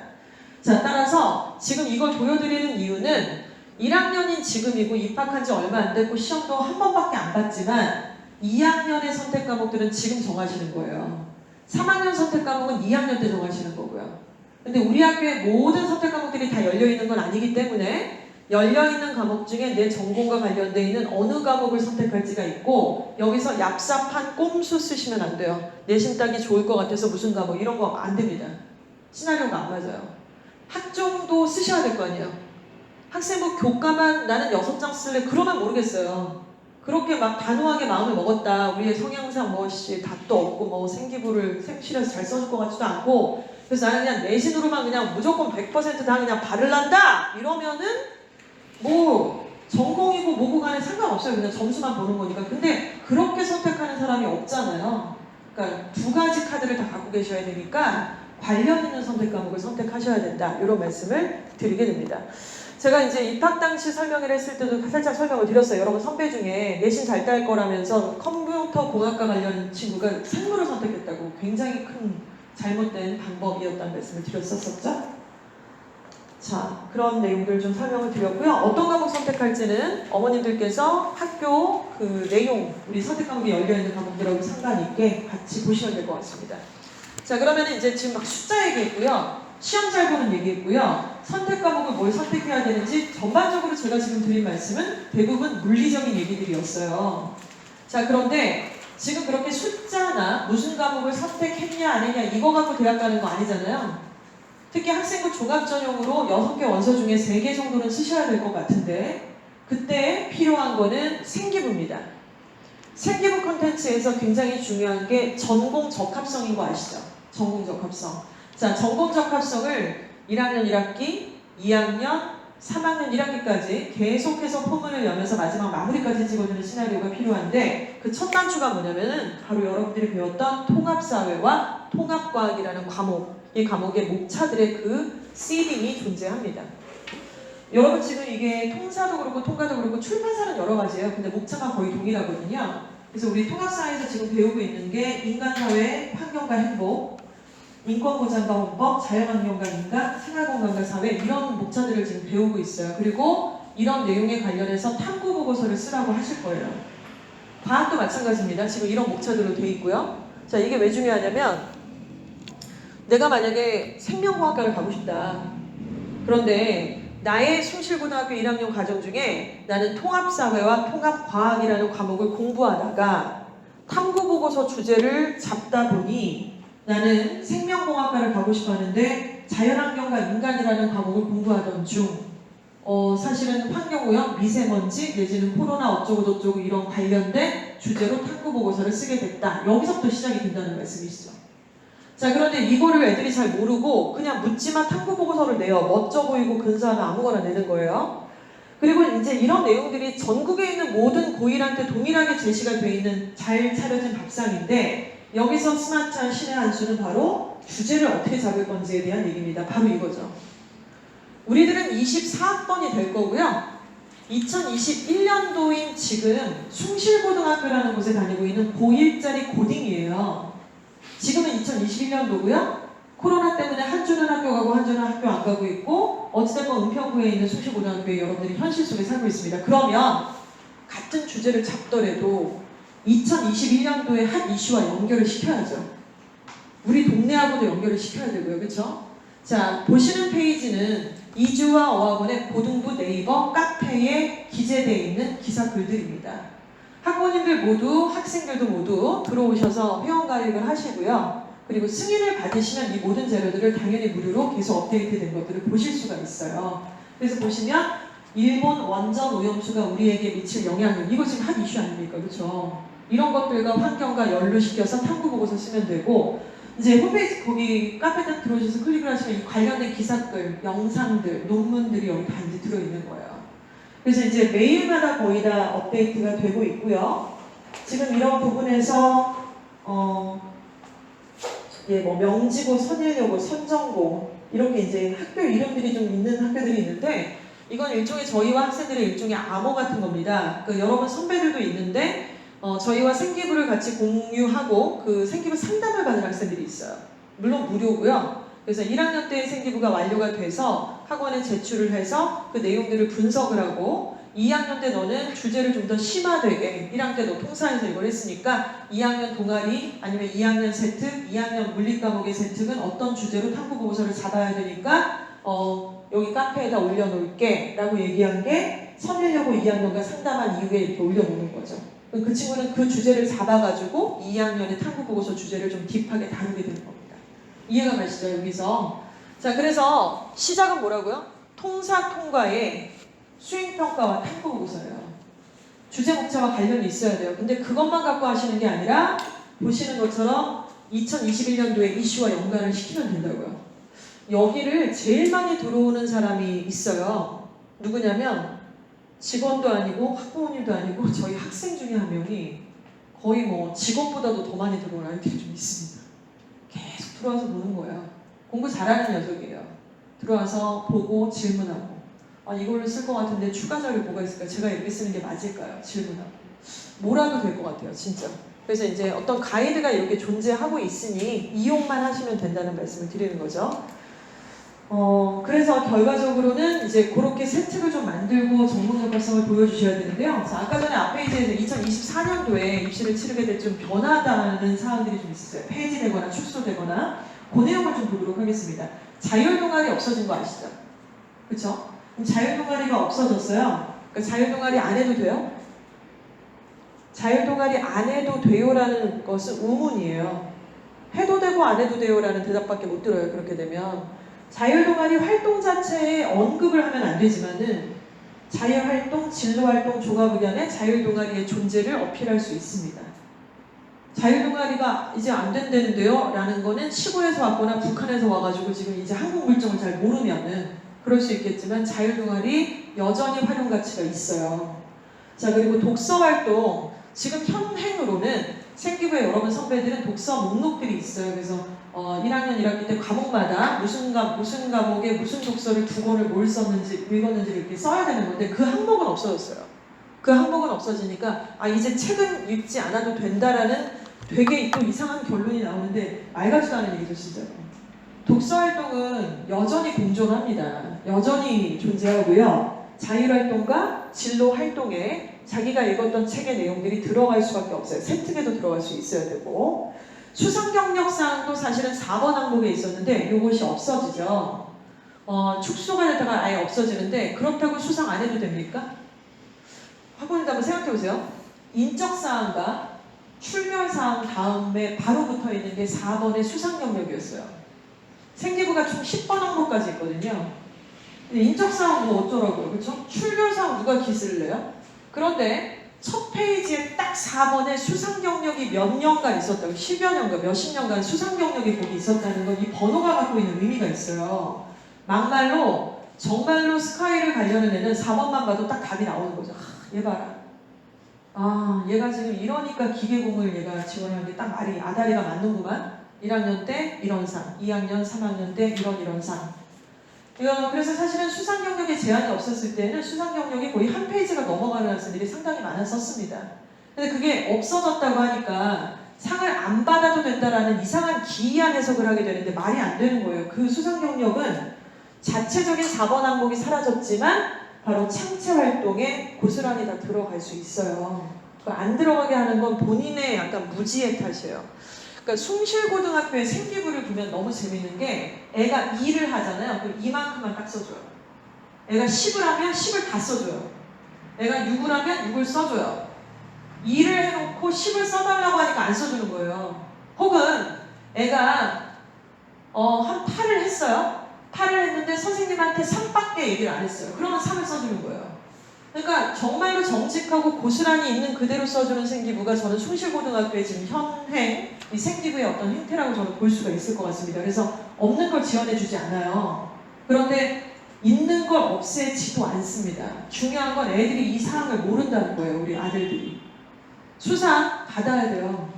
자, 따라서 지금 이걸 보여드리는 이유는 1학년인 지금이고 입학한 지 얼마 안 됐고 시험도 한 번밖에 안 봤지만 2학년의 선택 과목들은 지금 정하시는 거예요. 3학년 선택 과목은 2학년 때 정하시는 거고요. 근데 우리 학교의 모든 선택 과목들이 다 열려있는 건 아니기 때문에 열려있는 과목 중에 내 전공과 관련되어 있는 어느 과목을 선택할지가 있고 여기서 얍삽한 꼼수 쓰시면 안 돼요. 내신 따기 좋을 것 같아서 무슨 과목 이런 거 안 됩니다. 시나리오가 안 맞아요. 학종도 쓰셔야 될 거 아니에요. 학생부 교과만 나는 6장 쓸래 그러면 모르겠어요. 그렇게 막 단호하게 마음을 먹었다. 우리의 성향상 답도 없고 뭐 생기부를 생실해서 잘 써줄 것 같지도 않고 그래서 나는 그냥 내신으로만 그냥 무조건 100%다 그냥 발을 난다 이러면은 뭐 전공이고 뭐고 간에 상관없어요. 그냥 점수만 보는 거니까. 근데 그렇게 선택하는 사람이 없잖아요. 그러니까 두 가지 카드를 다 갖고 계셔야 되니까 관련 있는 선택 과목을 선택하셔야 된다. 이런 말씀을 드리게 됩니다. 제가 이제 입학 당시 설명을 했을 때도 살짝 설명을 드렸어요. 여러분 선배 중에 내신 잘 딸 거라면서 컴퓨터 공학과 관련 친구가 상무를 선택했다고 굉장히 큰 잘못된 방법이었다는 말씀을 드렸었죠. 자, 그런 내용들 좀 설명을 드렸고요. 어떤 과목 선택할지는 어머님들께서 학교 그 내용, 우리 선택 과목이 열려있는 과목들하고 상관 있게 같이 보시면 될 것 같습니다. 자, 그러면 이제 지금 막 숫자 얘기했고요. 시험 잘 보는 얘기했고요. 선택 과목을 뭘 선택해야 되는지 전반적으로 제가 지금 드린 말씀은 대부분 물리적인 얘기들이었어요. 자, 그런데 지금 그렇게 숫자나 무슨 과목을 선택했냐 안 했냐 이거 갖고 대학 가는 거 아니잖아요. 특히 학생부 종합 전형으로 6개 원서 중에 3개 정도는 쓰셔야 될 것 같은데 그때 필요한 거는 생기부입니다. 생기부 콘텐츠에서 굉장히 중요한 게 전공 적합성인 거 아시죠? 전공 적합성. 자, 전공 적합성을 1학년 1학기, 2학년, 3학년 1학기까지 계속해서 포문을 여면서 마지막 마무리까지 찍어주는 시나리오가 필요한데 그 첫 단추가 뭐냐면은 바로 여러분들이 배웠던 통합사회와 통합과학이라는 과목, 이 과목의 목차들의 그 시딩이 존재합니다. 여러분 지금 이게 통사도 그렇고 통과도 그렇고 출판사는 여러 가지예요. 근데 목차가 거의 동일하거든요. 그래서 우리 통합사회에서 지금 배우고 있는 게 인간사회, 환경과 행복, 인권보장과 헌법, 자연환경과 인간, 생활공간과 사회 이런 목차들을 지금 배우고 있어요. 그리고 이런 내용에 관련해서 탐구보고서를 쓰라고 하실 거예요. 과학도 마찬가지입니다. 지금 이런 목차들로 돼 있고요. 자, 이게 왜 중요하냐면 내가 만약에 생명공학과를 가고 싶다. 그런데 나의 숭실고등학교 1학년 과정 중에 나는 통합사회와 통합과학이라는 과목을 공부하다가 탐구보고서 주제를 잡다 보니 나는 생명공학과를 가고 싶어 하는데 자연환경과 인간이라는 과목을 공부하던 중 사실은 환경오염, 미세먼지 내지는 코로나 어쩌고저쩌고 이런 관련된 주제로 탐구보고서를 쓰게 됐다. 여기서부터 시작이 된다는 말씀이시죠. 자, 그런데 이거를 애들이 잘 모르고 그냥 묻지마 탐구보고서를 내요. 멋져 보이고 근사하면 아무거나 내는 거예요. 그리고 이제 이런 내용들이 전국에 있는 모든 고1한테 동일하게 제시가 돼 있는 잘 차려진 밥상인데 여기서 스마트한 신의 한 수는 바로 주제를 어떻게 잡을 건지에 대한 얘기입니다. 바로 이거죠. 우리들은 24학번이 될 거고요. 2021년도인 지금 숭실고등학교라는 곳에 다니고 있는 고1짜리 고딩이에요. 지금은 2021년도고요. 코로나 때문에 한 주는 학교 가고 한 주는 학교 안 가고 있고 어찌됐건 은평구에 있는 숭실고등학교에 여러분들이 현실 속에 살고 있습니다. 그러면 같은 주제를 잡더라도 2021년도에 한 이슈와 연결을 시켜야죠. 우리 동네하고도 연결을 시켜야 되고요. 그렇죠? 자, 보시는 페이지는 이주와 어학원의 고등부 네이버 카페에 기재되어 있는 기사 글들입니다. 학부모님들 모두, 학생들도 모두 들어오셔서 회원가입을 하시고요. 그리고 승인을 받으시면 이 모든 자료들을 당연히 무료로 계속 업데이트된 것들을 보실 수가 있어요. 그래서 보시면 일본 원전 오염수가 우리에게 미칠 영향을 이거 지금 한 이슈 아닙니까? 그렇죠? 이런 것들과 환경과 연루시켜서 탐구보고서 쓰면 되고 이제 홈페이지 거기 카페 딱 들어오셔서 클릭을 하시면 이 관련된 기사글, 영상들, 논문들이 여기 다 이제 들어있는 거예요. 그래서 이제 매일마다 거의 다 업데이트가 되고 있고요. 지금 이런 부분에서 뭐 명지고, 선일여고, 선정고 이렇게 이제 학교 이름들이 좀 있는 학교들이 있는데 이건 일종의 저희와 학생들의 일종의 암호 같은 겁니다. 그 여러분 선배들도 있는데 저희와 생기부를 같이 공유하고 그 생기부 상담을 받는 학생들이 있어요. 물론 무료고요. 그래서 1학년 때 생기부가 완료가 돼서 학원에 제출을 해서 그 내용들을 분석을 하고 2학년 때 너는 주제를 좀 더 심화되게 1학년 때 너 통사에서 이걸 했으니까 2학년 동아리 아니면 2학년 세특, 2학년 물리 과목의 세특은 어떤 주제로 탐구보고서를 잡아야 되니까 여기 카페에다 올려놓을게 라고 얘기한 게 선일여고 2학년과 상담한 이후에 이렇게 올려놓는 거죠. 그 친구는 그 주제를 잡아가지고 2학년의 탐구보고서 주제를 좀 딥하게 다루게 되는 겁니다. 이해가 가시죠, 여기서? 자, 그래서 시작은 뭐라고요? 통사 통과의 수행평가와 탐구보고서예요. 주제 목차와 관련이 있어야 돼요. 근데 그것만 갖고 하시는 게 아니라 보시는 것처럼 2021년도에 이슈와 연관을 시키면 된다고요. 여기를 제일 많이 들어오는 사람이 있어요. 누구냐면 직원도 아니고 학부모님도 아니고 저희 학생 중에 한 명이 거의 뭐 직원보다도 더 많이 들어오는 아이들이 좀 있습니다. 계속 들어와서 보는 거예요. 공부 잘하는 녀석이에요. 들어와서 보고 질문하고 이걸로 쓸 것 같은데 추가 자료 뭐가 있을까? 제가 이렇게 쓰는 게 맞을까요? 질문하고 뭐라도 될 것 같아요. 진짜. 그래서 이제 어떤 가이드가 이렇게 존재하고 있으니 이용만 하시면 된다는 말씀을 드리는 거죠. 그래서 결과적으로는 이제 그렇게 세트를 좀 만들고 전문적 발성을 보여주셔야 되는데요. 자, 아까 전에 앞 페이지에서 2024년도에 입시를 치르게 될 좀 변하다는 사항들이 좀 있었어요. 폐지되거나 축소되거나 그 내용을 좀 보도록 하겠습니다. 자율 동아리 없어진 거 아시죠? 그렇죠? 그럼 자율 동아리가 없어졌어요. 그러니까 자율 동아리 안 해도 돼요? 자율 동아리 안 해도 돼요라는 것은 의문이에요. 해도 되고 안 해도 돼요라는 대답밖에 못 들어요. 그렇게 되면 자율동아리 활동 자체에 언급을 하면 안 되지만은 자율활동, 진로활동, 종합의견의 자율동아리의 존재를 어필할 수 있습니다. 자율동아리가 이제 안 된다는데요? 라는 거는 시골에서 왔거나 북한에서 와가지고 지금 이제 한국 물정을 잘 모르면은 그럴 수 있겠지만 자율동아리 여전히 활용 가치가 있어요. 자, 그리고 독서활동, 지금 현행으로는 생기부에 여러분 선배들은 독서 목록들이 있어요. 그래서 1학년 1학기 때 과목마다 무슨 과목에 무슨 독서를 두 권을 뭘 썼는지 읽었는지 이렇게 써야 되는 건데 그 항목은 없어졌어요. 그 항목은 없어지니까 이제 책은 읽지 않아도 된다라는 되게 또 이상한 결론이 나오는데 말 같지도 않은 얘기죠, 진짜. 독서 활동은 여전히 공존합니다. 여전히 존재하고요. 자율활동과 진로 활동에 자기가 읽었던 책의 내용들이 들어갈 수밖에 없어요. 세특에도 들어갈 수 있어야 되고 수상경력사항도 사실은 4번 항목에 있었는데 이것이 없어지죠. 축소가 되다가 아예 없어지는데 그렇다고 수상 안 해도 됩니까? 학원에도 한번 생각해 보세요. 인적사항과 출결사항 다음에 바로 붙어있는 게 4번의 수상경력이었어요. 생기부가 총 10번 항목까지 있거든요. 근데 인적사항 뭐 어쩌라고요, 그렇죠? 출결사항 누가 기스를 내요? 그런데 첫 페이지에 딱 4번에 수상 경력이 몇 년간 있었다고, 10여 년간, 몇십 년간 수상 경력이 거기 있었다는 건 이 번호가 갖고 있는 의미가 있어요. 막말로 정말로 스카이를 가려는 애는 4번만 봐도 딱 답이 나오는 거죠. 얘 봐라. 얘가 지금 이러니까 기계공을 얘가 지원하는 게 딱 말이 아다리가 맞는구만. 1학년 때 이런 상, 2학년, 3학년 때 이런 상. 그래서 사실은 수상 경력에 제한이 없었을 때는 수상 경력이 거의 한 페이지가 넘어가는 학생들이 상당히 많았었습니다. 근데 그게 없어졌다고 하니까 상을 안 받아도 된다라는 이상한 기이한 해석을 하게 되는데 말이 안 되는 거예요. 그 수상 경력은 자체적인 4번 항목이 사라졌지만 바로 창체 활동에 고스란히 다 들어갈 수 있어요. 안 들어가게 하는 건 본인의 약간 무지의 탓이에요. 그러니까 숭실고등학교의 생기부를 보면 너무 재밌는 게 애가 2를 하잖아요. 그럼 이만큼만 딱 써줘요. 애가 10을 하면 10을 다 써줘요. 애가 6을 하면 6을 써줘요. 2를 해놓고 10을 써달라고 하니까 안 써주는 거예요. 혹은 애가 한 8을 했어요. 8을 했는데 선생님한테 3밖에 얘기를 안 했어요. 그러면 3을 써주는 거예요. 그러니까 정말로 정직하고 고스란히 있는 그대로 써주는 생기부가 저는 숭실고등학교의 지금 현행 이 생기부의 어떤 행태라고 저는 볼 수가 있을 것 같습니다. 그래서 없는 걸 지원해주지 않아요. 그런데 있는 걸 없애지도 않습니다. 중요한 건 애들이 이 사항을 모른다는 거예요. 우리 아들들이. 수상 받아야 돼요.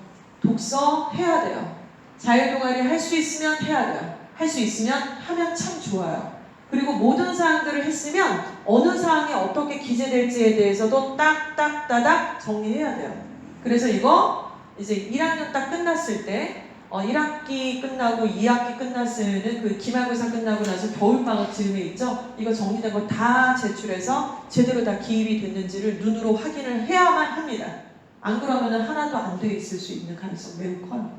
독서 해야 돼요. 자율동아리 할 수 있으면 해야 돼요. 할 수 있으면 하면 참 좋아요. 그리고 모든 사항들을 했으면 어느 사항이 어떻게 기재될지에 대해서도 딱딱따닥 정리해야 돼요. 그래서 이거 이제 1학년 딱 끝났을 때 1학기 끝나고 2학기 끝났으면 그 기말고사 끝나고 나서 겨울방학 즈음에 있죠? 이거 정리된 거 다 제출해서 제대로 다 기입이 됐는지를 눈으로 확인을 해야만 합니다. 안 그러면 하나도 안 돼 있을 수 있는 가능성이 매우 커요.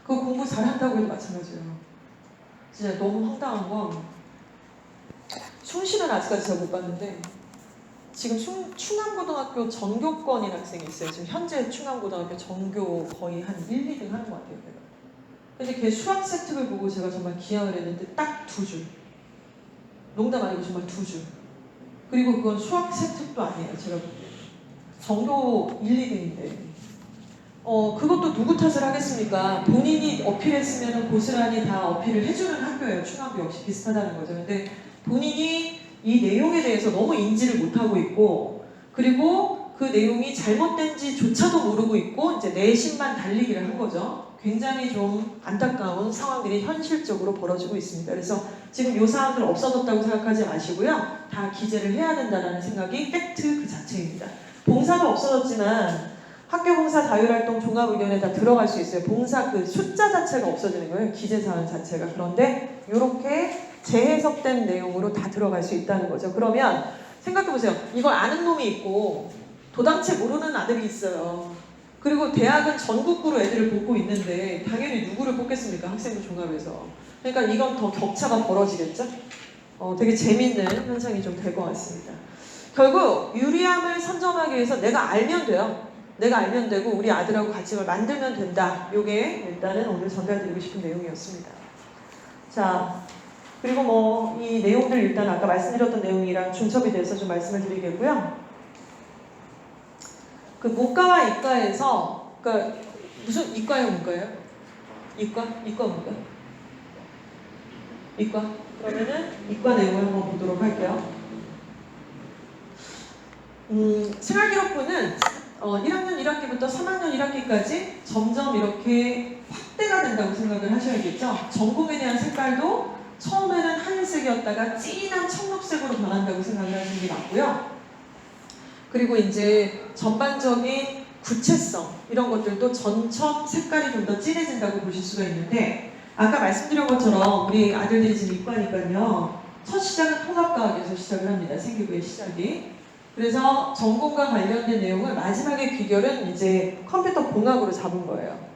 그거 공부 잘한다고 해도 마찬가지예요. 진짜 너무 황당한 건 숭실은 아직까지 제가 못 봤는데 지금 충암고등학교 전교권인 학생이 있어요. 지금 현재 충암고등학교 전교 거의 한 1, 2등 하는 것 같아요. 걔가. 근데 걔 수학 세특을 보고 제가 정말 기약을 했는데 딱 2줄. 농담 아니고 정말 2줄. 그리고 그건 수학 세특도 아니에요. 제가 볼 때. 전교 1, 2등인데. 그것도 누구 탓을 하겠습니까? 본인이 어필했으면 고스란히 다 어필을 해주는 학교예요. 충암도 역시 비슷하다는 거죠. 근데 본인이 이 내용에 대해서 너무 인지를 못하고 있고 그리고 그 내용이 잘못된지조차도 모르고 있고 이제 내신만 달리기를 한 거죠. 굉장히 좀 안타까운 상황들이 현실적으로 벌어지고 있습니다. 그래서 지금 이 사항들 없어졌다고 생각하지 마시고요. 다 기재를 해야 된다는 생각이 팩트 그 자체입니다. 봉사도 없어졌지만 학교봉사 자율활동 종합의견에 다 들어갈 수 있어요. 봉사 그 숫자 자체가 없어지는 거예요. 기재사항 자체가. 그런데 이렇게 재해석된 내용으로 다 들어갈 수 있다는 거죠. 그러면 생각해보세요. 이걸 아는 놈이 있고 도당체 모르는 아들이 있어요. 그리고 대학은 전국구로 애들을 뽑고 있는데 당연히 누구를 뽑겠습니까? 학생부 종합에서. 그러니까 이건 더 격차가 벌어지겠죠? 되게 재밌는 현상이 좀 될 것 같습니다. 결국 유리함을 선점하기 위해서 내가 알면 돼요. 내가 알면 되고 우리 아들하고 같이 이걸 만들면 된다. 이게 일단은 오늘 전달드리고 싶은 내용이었습니다. 자, 그리고 뭐 이 내용들 일단 아까 말씀드렸던 내용이랑 중첩이 돼서 좀 말씀을 드리겠고요. 그 문과와 이과에서 그러니까 무슨 이과예요, 문과예요? 이과? 이과 문과? 이과? 그러면은 이과 내용을 한번 보도록 할게요. 생활기록부는 1학년 1학기부터 3학년 1학기까지 점점 이렇게 확대가 된다고 생각을 하셔야겠죠. 전공에 대한 색깔도 처음에는 하늘색이었다가 진한 청록색으로 변한다고 생각을 하시는 게 맞고요. 그리고 이제 전반적인 구체성 이런 것들도 점점 색깔이 좀 더 진해진다고 보실 수가 있는데 아까 말씀드린 것처럼 우리 아들들이 지금 이과니까요. 첫 시작은 통합과학에서 시작을 합니다. 생기부의 시작이. 그래서 전공과 관련된 내용을 마지막에 귀결은 이제 컴퓨터 공학으로 잡은 거예요.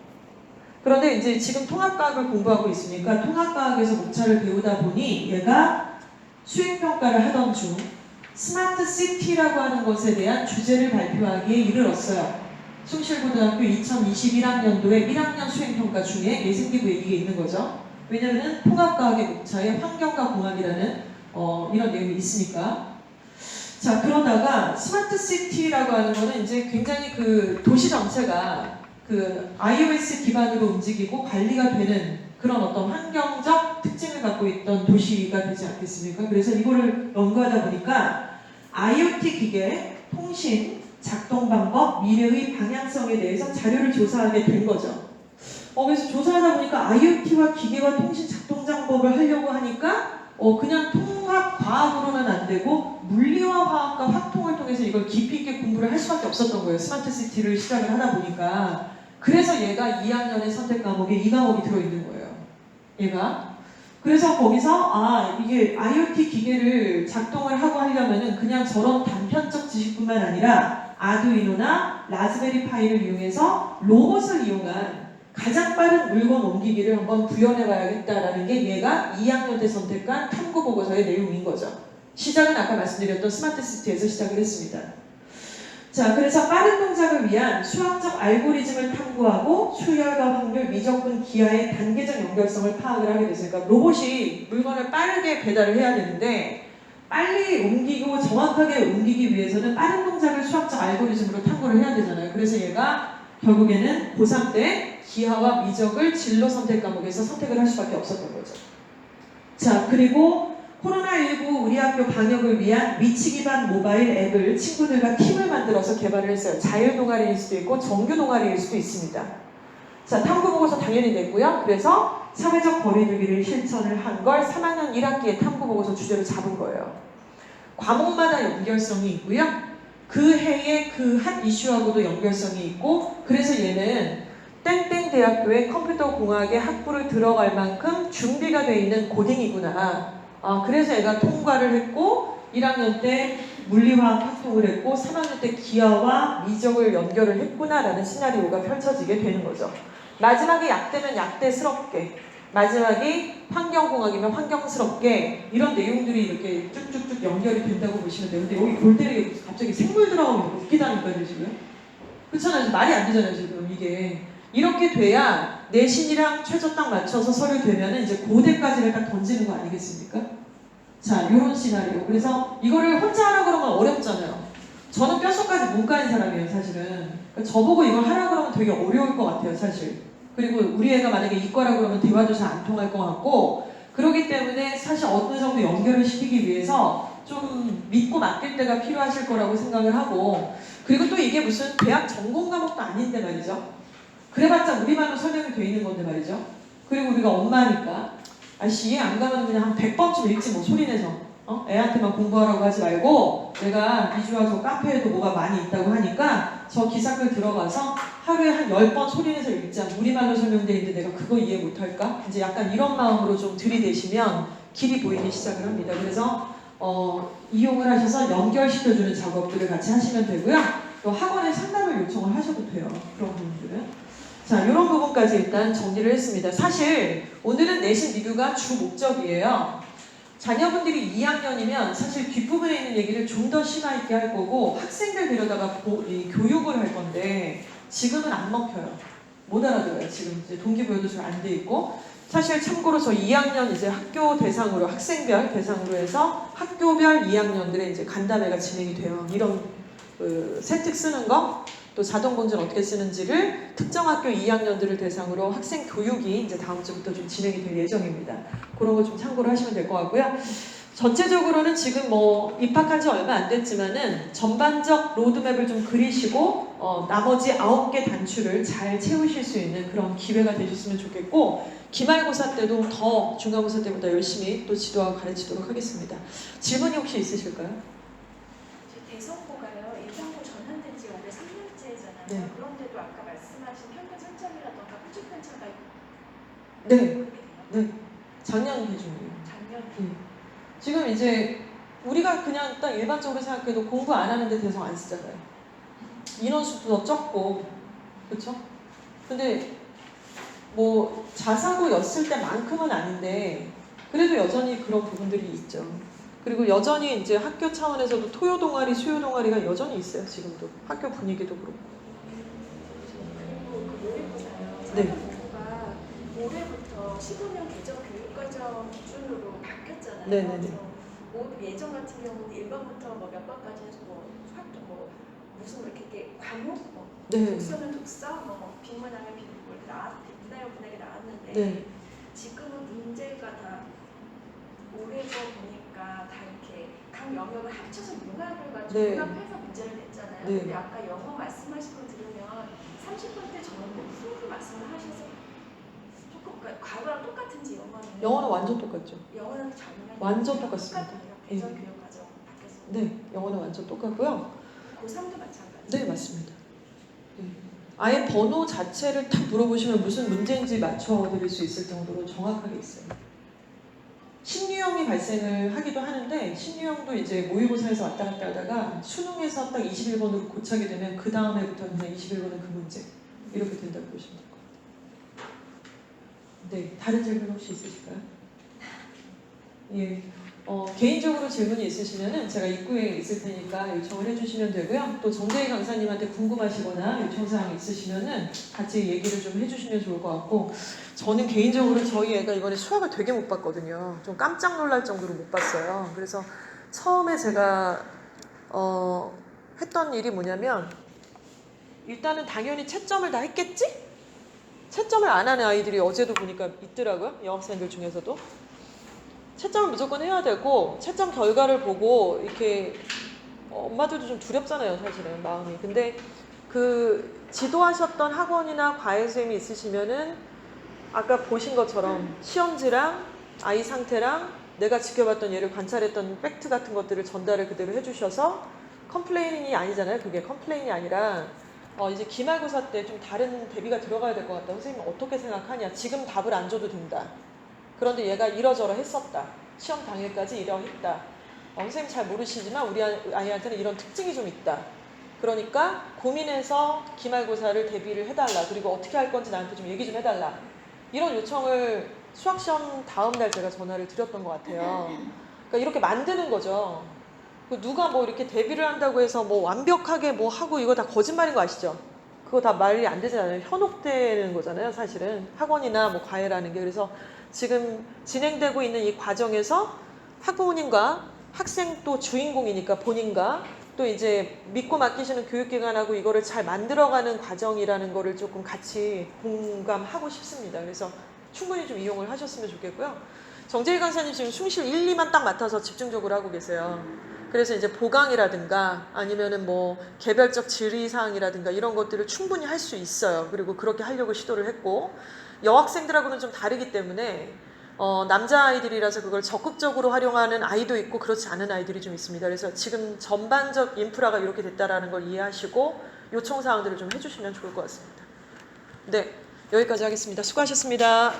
그런데 이제 지금 통합과학을 공부하고 있으니까 통합과학에서 목차를 배우다 보니 얘가 수행평가를 하던 중 스마트 시티라고 하는 것에 대한 주제를 발표하기에 이르렀어요. 숭실고등학교 2021학년도에 1학년 수행평가 중에 예생기부에 이게 있는 거죠. 왜냐하면 통합과학의 목차에 환경과 공학이라는 이런 내용이 있으니까. 자, 그러다가 스마트 시티라고 하는 거는 이제 굉장히 그 도시 전체가 그 iOS 기반으로 움직이고 관리가 되는 그런 어떤 환경적 특징을 갖고 있던 도시가 되지 않겠습니까? 그래서 이거를 연구하다 보니까 IoT 기계, 통신, 작동 방법, 미래의 방향성에 대해서 자료를 조사하게 된 거죠. 그래서 조사하다 보니까 IoT와 기계와 통신 작동 방법을 하려고 하니까 그냥 통합 과학으로는 안 되고 물리와 화학과 확통을 통해서 이걸 깊이 있게 공부를 할 수밖에 없었던 거예요. 스마트 시티를 시작을 하다 보니까. 그래서 얘가 2학년의 선택 과목에 이 과목이 들어있는 거예요. 얘가. 그래서 거기서 이게 IoT 기계를 작동을 하고 하려면은 그냥 저런 단편적 지식뿐만 아니라 아두이노나 라즈베리 파이를 이용해서 로봇을 이용한 가장 빠른 물건 옮기기를 한번 구현해 봐야겠다라는 게 얘가 2학년 때 선택한 탐구 보고서의 내용인 거죠. 시작은 아까 말씀드렸던 스마트 시티에서 시작을 했습니다. 자, 그래서 빠른 동작을 위한 수학적 알고리즘을 탐구하고 수열과 확률, 미적분, 기하의 단계적 연결성을 파악을 하게 됐어요. 그러니까 로봇이 물건을 빠르게 배달을 해야 되는데 빨리 옮기고 정확하게 옮기기 위해서는 빠른 동작을 수학적 알고리즘으로 탐구를 해야 되잖아요. 그래서 얘가 결국에는 고3 때 기하와 미적을 진로 선택 과목에서 선택을 할 수밖에 없었던 거죠. 자, 그리고 코로나19 우리 학교 방역을 위한 위치 기반 모바일 앱을 친구들과 팀을 만들어서 개발을 했어요. 자율 동아리일 수도 있고 정규 동아리일 수도 있습니다. 자, 탐구 보고서 당연히 냈고요. 그래서 사회적 거리두기를 실천을 한 걸 3학년 1학기에 탐구 보고서 주제로 잡은 거예요. 과목마다 연결성이 있고요. 그 해의 그 한 이슈하고도 연결성이 있고, 그래서 얘는 땡땡 대학교의 컴퓨터 공학의 학부를 들어갈 만큼 준비가 돼 있는 고딩이구나. 그래서 얘가 통과를 했고 1학년 때 물리화학 확통을 했고 3학년 때 기하와 미적을 연결을 했구나라는 시나리오가 펼쳐지게 되는 거죠. 마지막에 약대면 약대스럽게, 마지막이 환경공학이면 환경스럽게 이런 내용들이 이렇게 쭉쭉쭉 연결이 된다고 보시면 돼요. 근데 여기 볼 때는 갑자기 생물 들어가면 웃기다니까요 지금. 그렇잖아요. 말이 안 되잖아요 지금 이게. 이렇게 돼야 내신이랑 최저 딱 맞춰서 서류 되면은 이제 고대까지를 딱 던지는 거 아니겠습니까? 자, 요런 시나리오. 그래서 이거를 혼자 하라 그러면 어렵잖아요. 저는 뼛속까지 문과인 사람이에요, 사실은. 그러니까 저보고 이걸 하라 그러면 되게 어려울 것 같아요, 사실. 그리고 우리 애가 만약에 이과라 그러면 대화도 잘 안 통할 것 같고, 그렇기 때문에 사실 어느 정도 연결을 시키기 위해서 좀 믿고 맡길 때가 필요하실 거라고 생각을 하고, 그리고 또 이게 무슨 대학 전공 과목도 아닌데 말이죠. 그래봤자 우리말로 설명이 돼 있는 건데 말이죠. 그리고 우리가 엄마니까 아씨 이해 안 가면 그냥 한 100번쯤 읽지 뭐 소리내서 애한테만 공부하라고 하지 말고 내가 이주와 저 카페에도 뭐가 많이 있다고 하니까 저 기사글 들어가서 하루에 한 10번 소리내서 읽자. 우리말로 설명돼 있는데 내가 그거 이해 못할까? 이제 약간 이런 마음으로 좀 들이대시면 길이 보이기 시작을 합니다. 그래서 이용을 하셔서 연결시켜주는 작업들을 같이 하시면 되고요. 또 학원에 상담을 요청을 하셔도 돼요. 그런 부분들은. 자, 이런 부분까지 일단 정리를 했습니다. 사실 오늘은 내신 리뷰가 주 목적이에요. 자녀분들이 2학년이면 사실 뒷부분에 있는 얘기를 좀 더 심화 있게 할 거고 학생들 데려다가 교육을 할 건데 지금은 안 먹혀요. 못 알아들어요. 지금 이제 동기부여도 잘 안 돼 있고 사실 참고로 저 2학년 이제 학교 대상으로 학생별 대상으로 해서 학교별 2학년들의 이제 간담회가 진행이 돼요. 이런 세특 쓰는 거 또 자동본전 어떻게 쓰는지를 특정 학교 2학년들을 대상으로 학생 교육이 이제 다음 주부터 좀 진행이 될 예정입니다. 그런 거 좀 참고를 하시면 될 것 같고요. 전체적으로는 지금 뭐 입학한 지 얼마 안 됐지만은 전반적 로드맵을 좀 그리시고 나머지 9개 단추를 잘 채우실 수 있는 그런 기회가 되셨으면 좋겠고 기말고사 때도 더 중간고사 때보다 열심히 또 지도하고 가르치도록 하겠습니다. 질문이 혹시 있으실까요? 대성고가요. 예상고 전환된 지 올해 3년째잖아요. 네. 그런데도 아까 말씀하신 평균 선점이라던가 표준 편차가 네. 네. 작년 기준이에요. 작년 지금 이제 우리가 그냥 딱 일반적으로 생각해도 공부 안 하는데 대성 안 쓰잖아요. 인원수도 더 적고, 그렇죠? 근데 뭐 자사고였을 때만큼은 아닌데 그래도 여전히 그런 부분들이 있죠. 그리고 여전히 이제 학교 차원에서도 토요 동아리, 수요 동아리가 여전히 있어요. 지금도 학교 분위기도 그렇고. 그리고 그 모의고사요. 네. 사교육부가 올해부터 15년 개정 교육과정 기준으로 바뀌었잖아요. 네네네. 그래서 예전 같은 경우는 1번부터 뭐 몇 번까지 해서 뭐 수학도 뭐 무슨 뭐 이렇게 과목 뭐 네. 독서는 독서, 뭐 빈문하면 빈문 문화여분하게 나왔는데 네. 지금은 문제가 다 올해 거 보니까 다 이렇게 각 영역을 합쳐서 융합을 가지고 네. 융합해서 문제를 냈잖아요. 네. 근데 아까 영어 말씀하신 거 들으면 30분 때 저는 뭐 수업을 말씀을 하셔서 조금 그러니까 과거랑 똑같은지 영어는 완전 똑같죠. 영어는 작년 완전 똑같습니다. 똑같아요. 개정 교육 과정 바뀌었어요. 네. 영어는 완전 똑같고요. 고3도 마찬가지. 네, 맞습니다. 네. 아예 번호 자체를 딱 물어보시면 무슨 문제인지 맞춰드릴 수 있을 정도로 정확하게 있어요. 신유형이 발생을 하기도 하는데 신유형도 이제 모의고사에서 왔다 갔다 하다가 수능에서 딱 21번으로 고차게 되면 그 다음에부터는 그냥 21번은 그 문제 이렇게 된다고 보시면 될 것 같아요. 네, 다른 질문 혹시 있으실까요? 예. 개인적으로 질문이 있으시면은 제가 입구에 있을 테니까 요청을 해주시면 되고요. 또 정재희 강사님한테 궁금하시거나 요청사항 있으시면은 같이 얘기를 좀 해주시면 좋을 것 같고 저는 개인적으로 저희 애가 이번에 수학을 되게 못 봤거든요. 좀 깜짝 놀랄 정도로 못 봤어요. 그래서 처음에 제가 했던 일이 뭐냐면 일단은 당연히 채점을 다 했겠지? 채점을 안 하는 아이들이 어제도 보니까 있더라고요. 여학생들 중에서도. 채점을 무조건 해야 되고 채점 결과를 보고 이렇게 엄마들도 좀 두렵잖아요 사실은 마음이. 근데 그 지도하셨던 학원이나 과외 선생님이 있으시면은 아까 보신 것처럼 시험지랑 아이 상태랑 내가 지켜봤던 얘를 관찰했던 팩트 같은 것들을 전달을 그대로 해주셔서 컴플레인이 아니잖아요. 그게 컴플레인이 아니라 이제 기말고사 때 좀 다른 대비가 들어가야 될 것 같다. 선생님 어떻게 생각하냐. 지금 답을 안 줘도 된다. 그런데 얘가 이러저러 했었다. 시험 당일까지 이러했다. 선생님 잘 모르시지만 우리 아이한테는 이런 특징이 좀 있다. 그러니까 고민해서 기말고사를 대비를 해달라. 그리고 어떻게 할 건지 나한테 좀 얘기 좀 해달라. 이런 요청을 수학시험 다음 날 제가 전화를 드렸던 것 같아요. 그러니까 이렇게 만드는 거죠. 누가 뭐 이렇게 대비를 한다고 해서 뭐 완벽하게 뭐 하고 이거 다 거짓말인 거 아시죠? 그거 다 말이 안 되잖아요. 현혹되는 거잖아요, 사실은. 학원이나 뭐 과외라는 게. 그래서 지금 진행되고 있는 이 과정에서 학부모님과 학생 또 주인공이니까 본인과 또 이제 믿고 맡기시는 교육기관하고 이거를 잘 만들어가는 과정이라는 거를 조금 같이 공감하고 싶습니다. 그래서 충분히 좀 이용을 하셨으면 좋겠고요. 정재희 강사님 지금 숭실 1, 2만 딱 맡아서 집중적으로 하고 계세요. 그래서 이제 보강이라든가 아니면은 뭐 개별적 질의사항이라든가 이런 것들을 충분히 할 수 있어요. 그리고 그렇게 하려고 시도를 했고 여학생들하고는 좀 다르기 때문에 남자 아이들이라서 그걸 적극적으로 활용하는 아이도 있고 그렇지 않은 아이들이 좀 있습니다. 그래서 지금 전반적 인프라가 이렇게 됐다라는 걸 이해하시고 요청 사항들을 좀 해주시면 좋을 것 같습니다. 네, 여기까지 하겠습니다. 수고하셨습니다.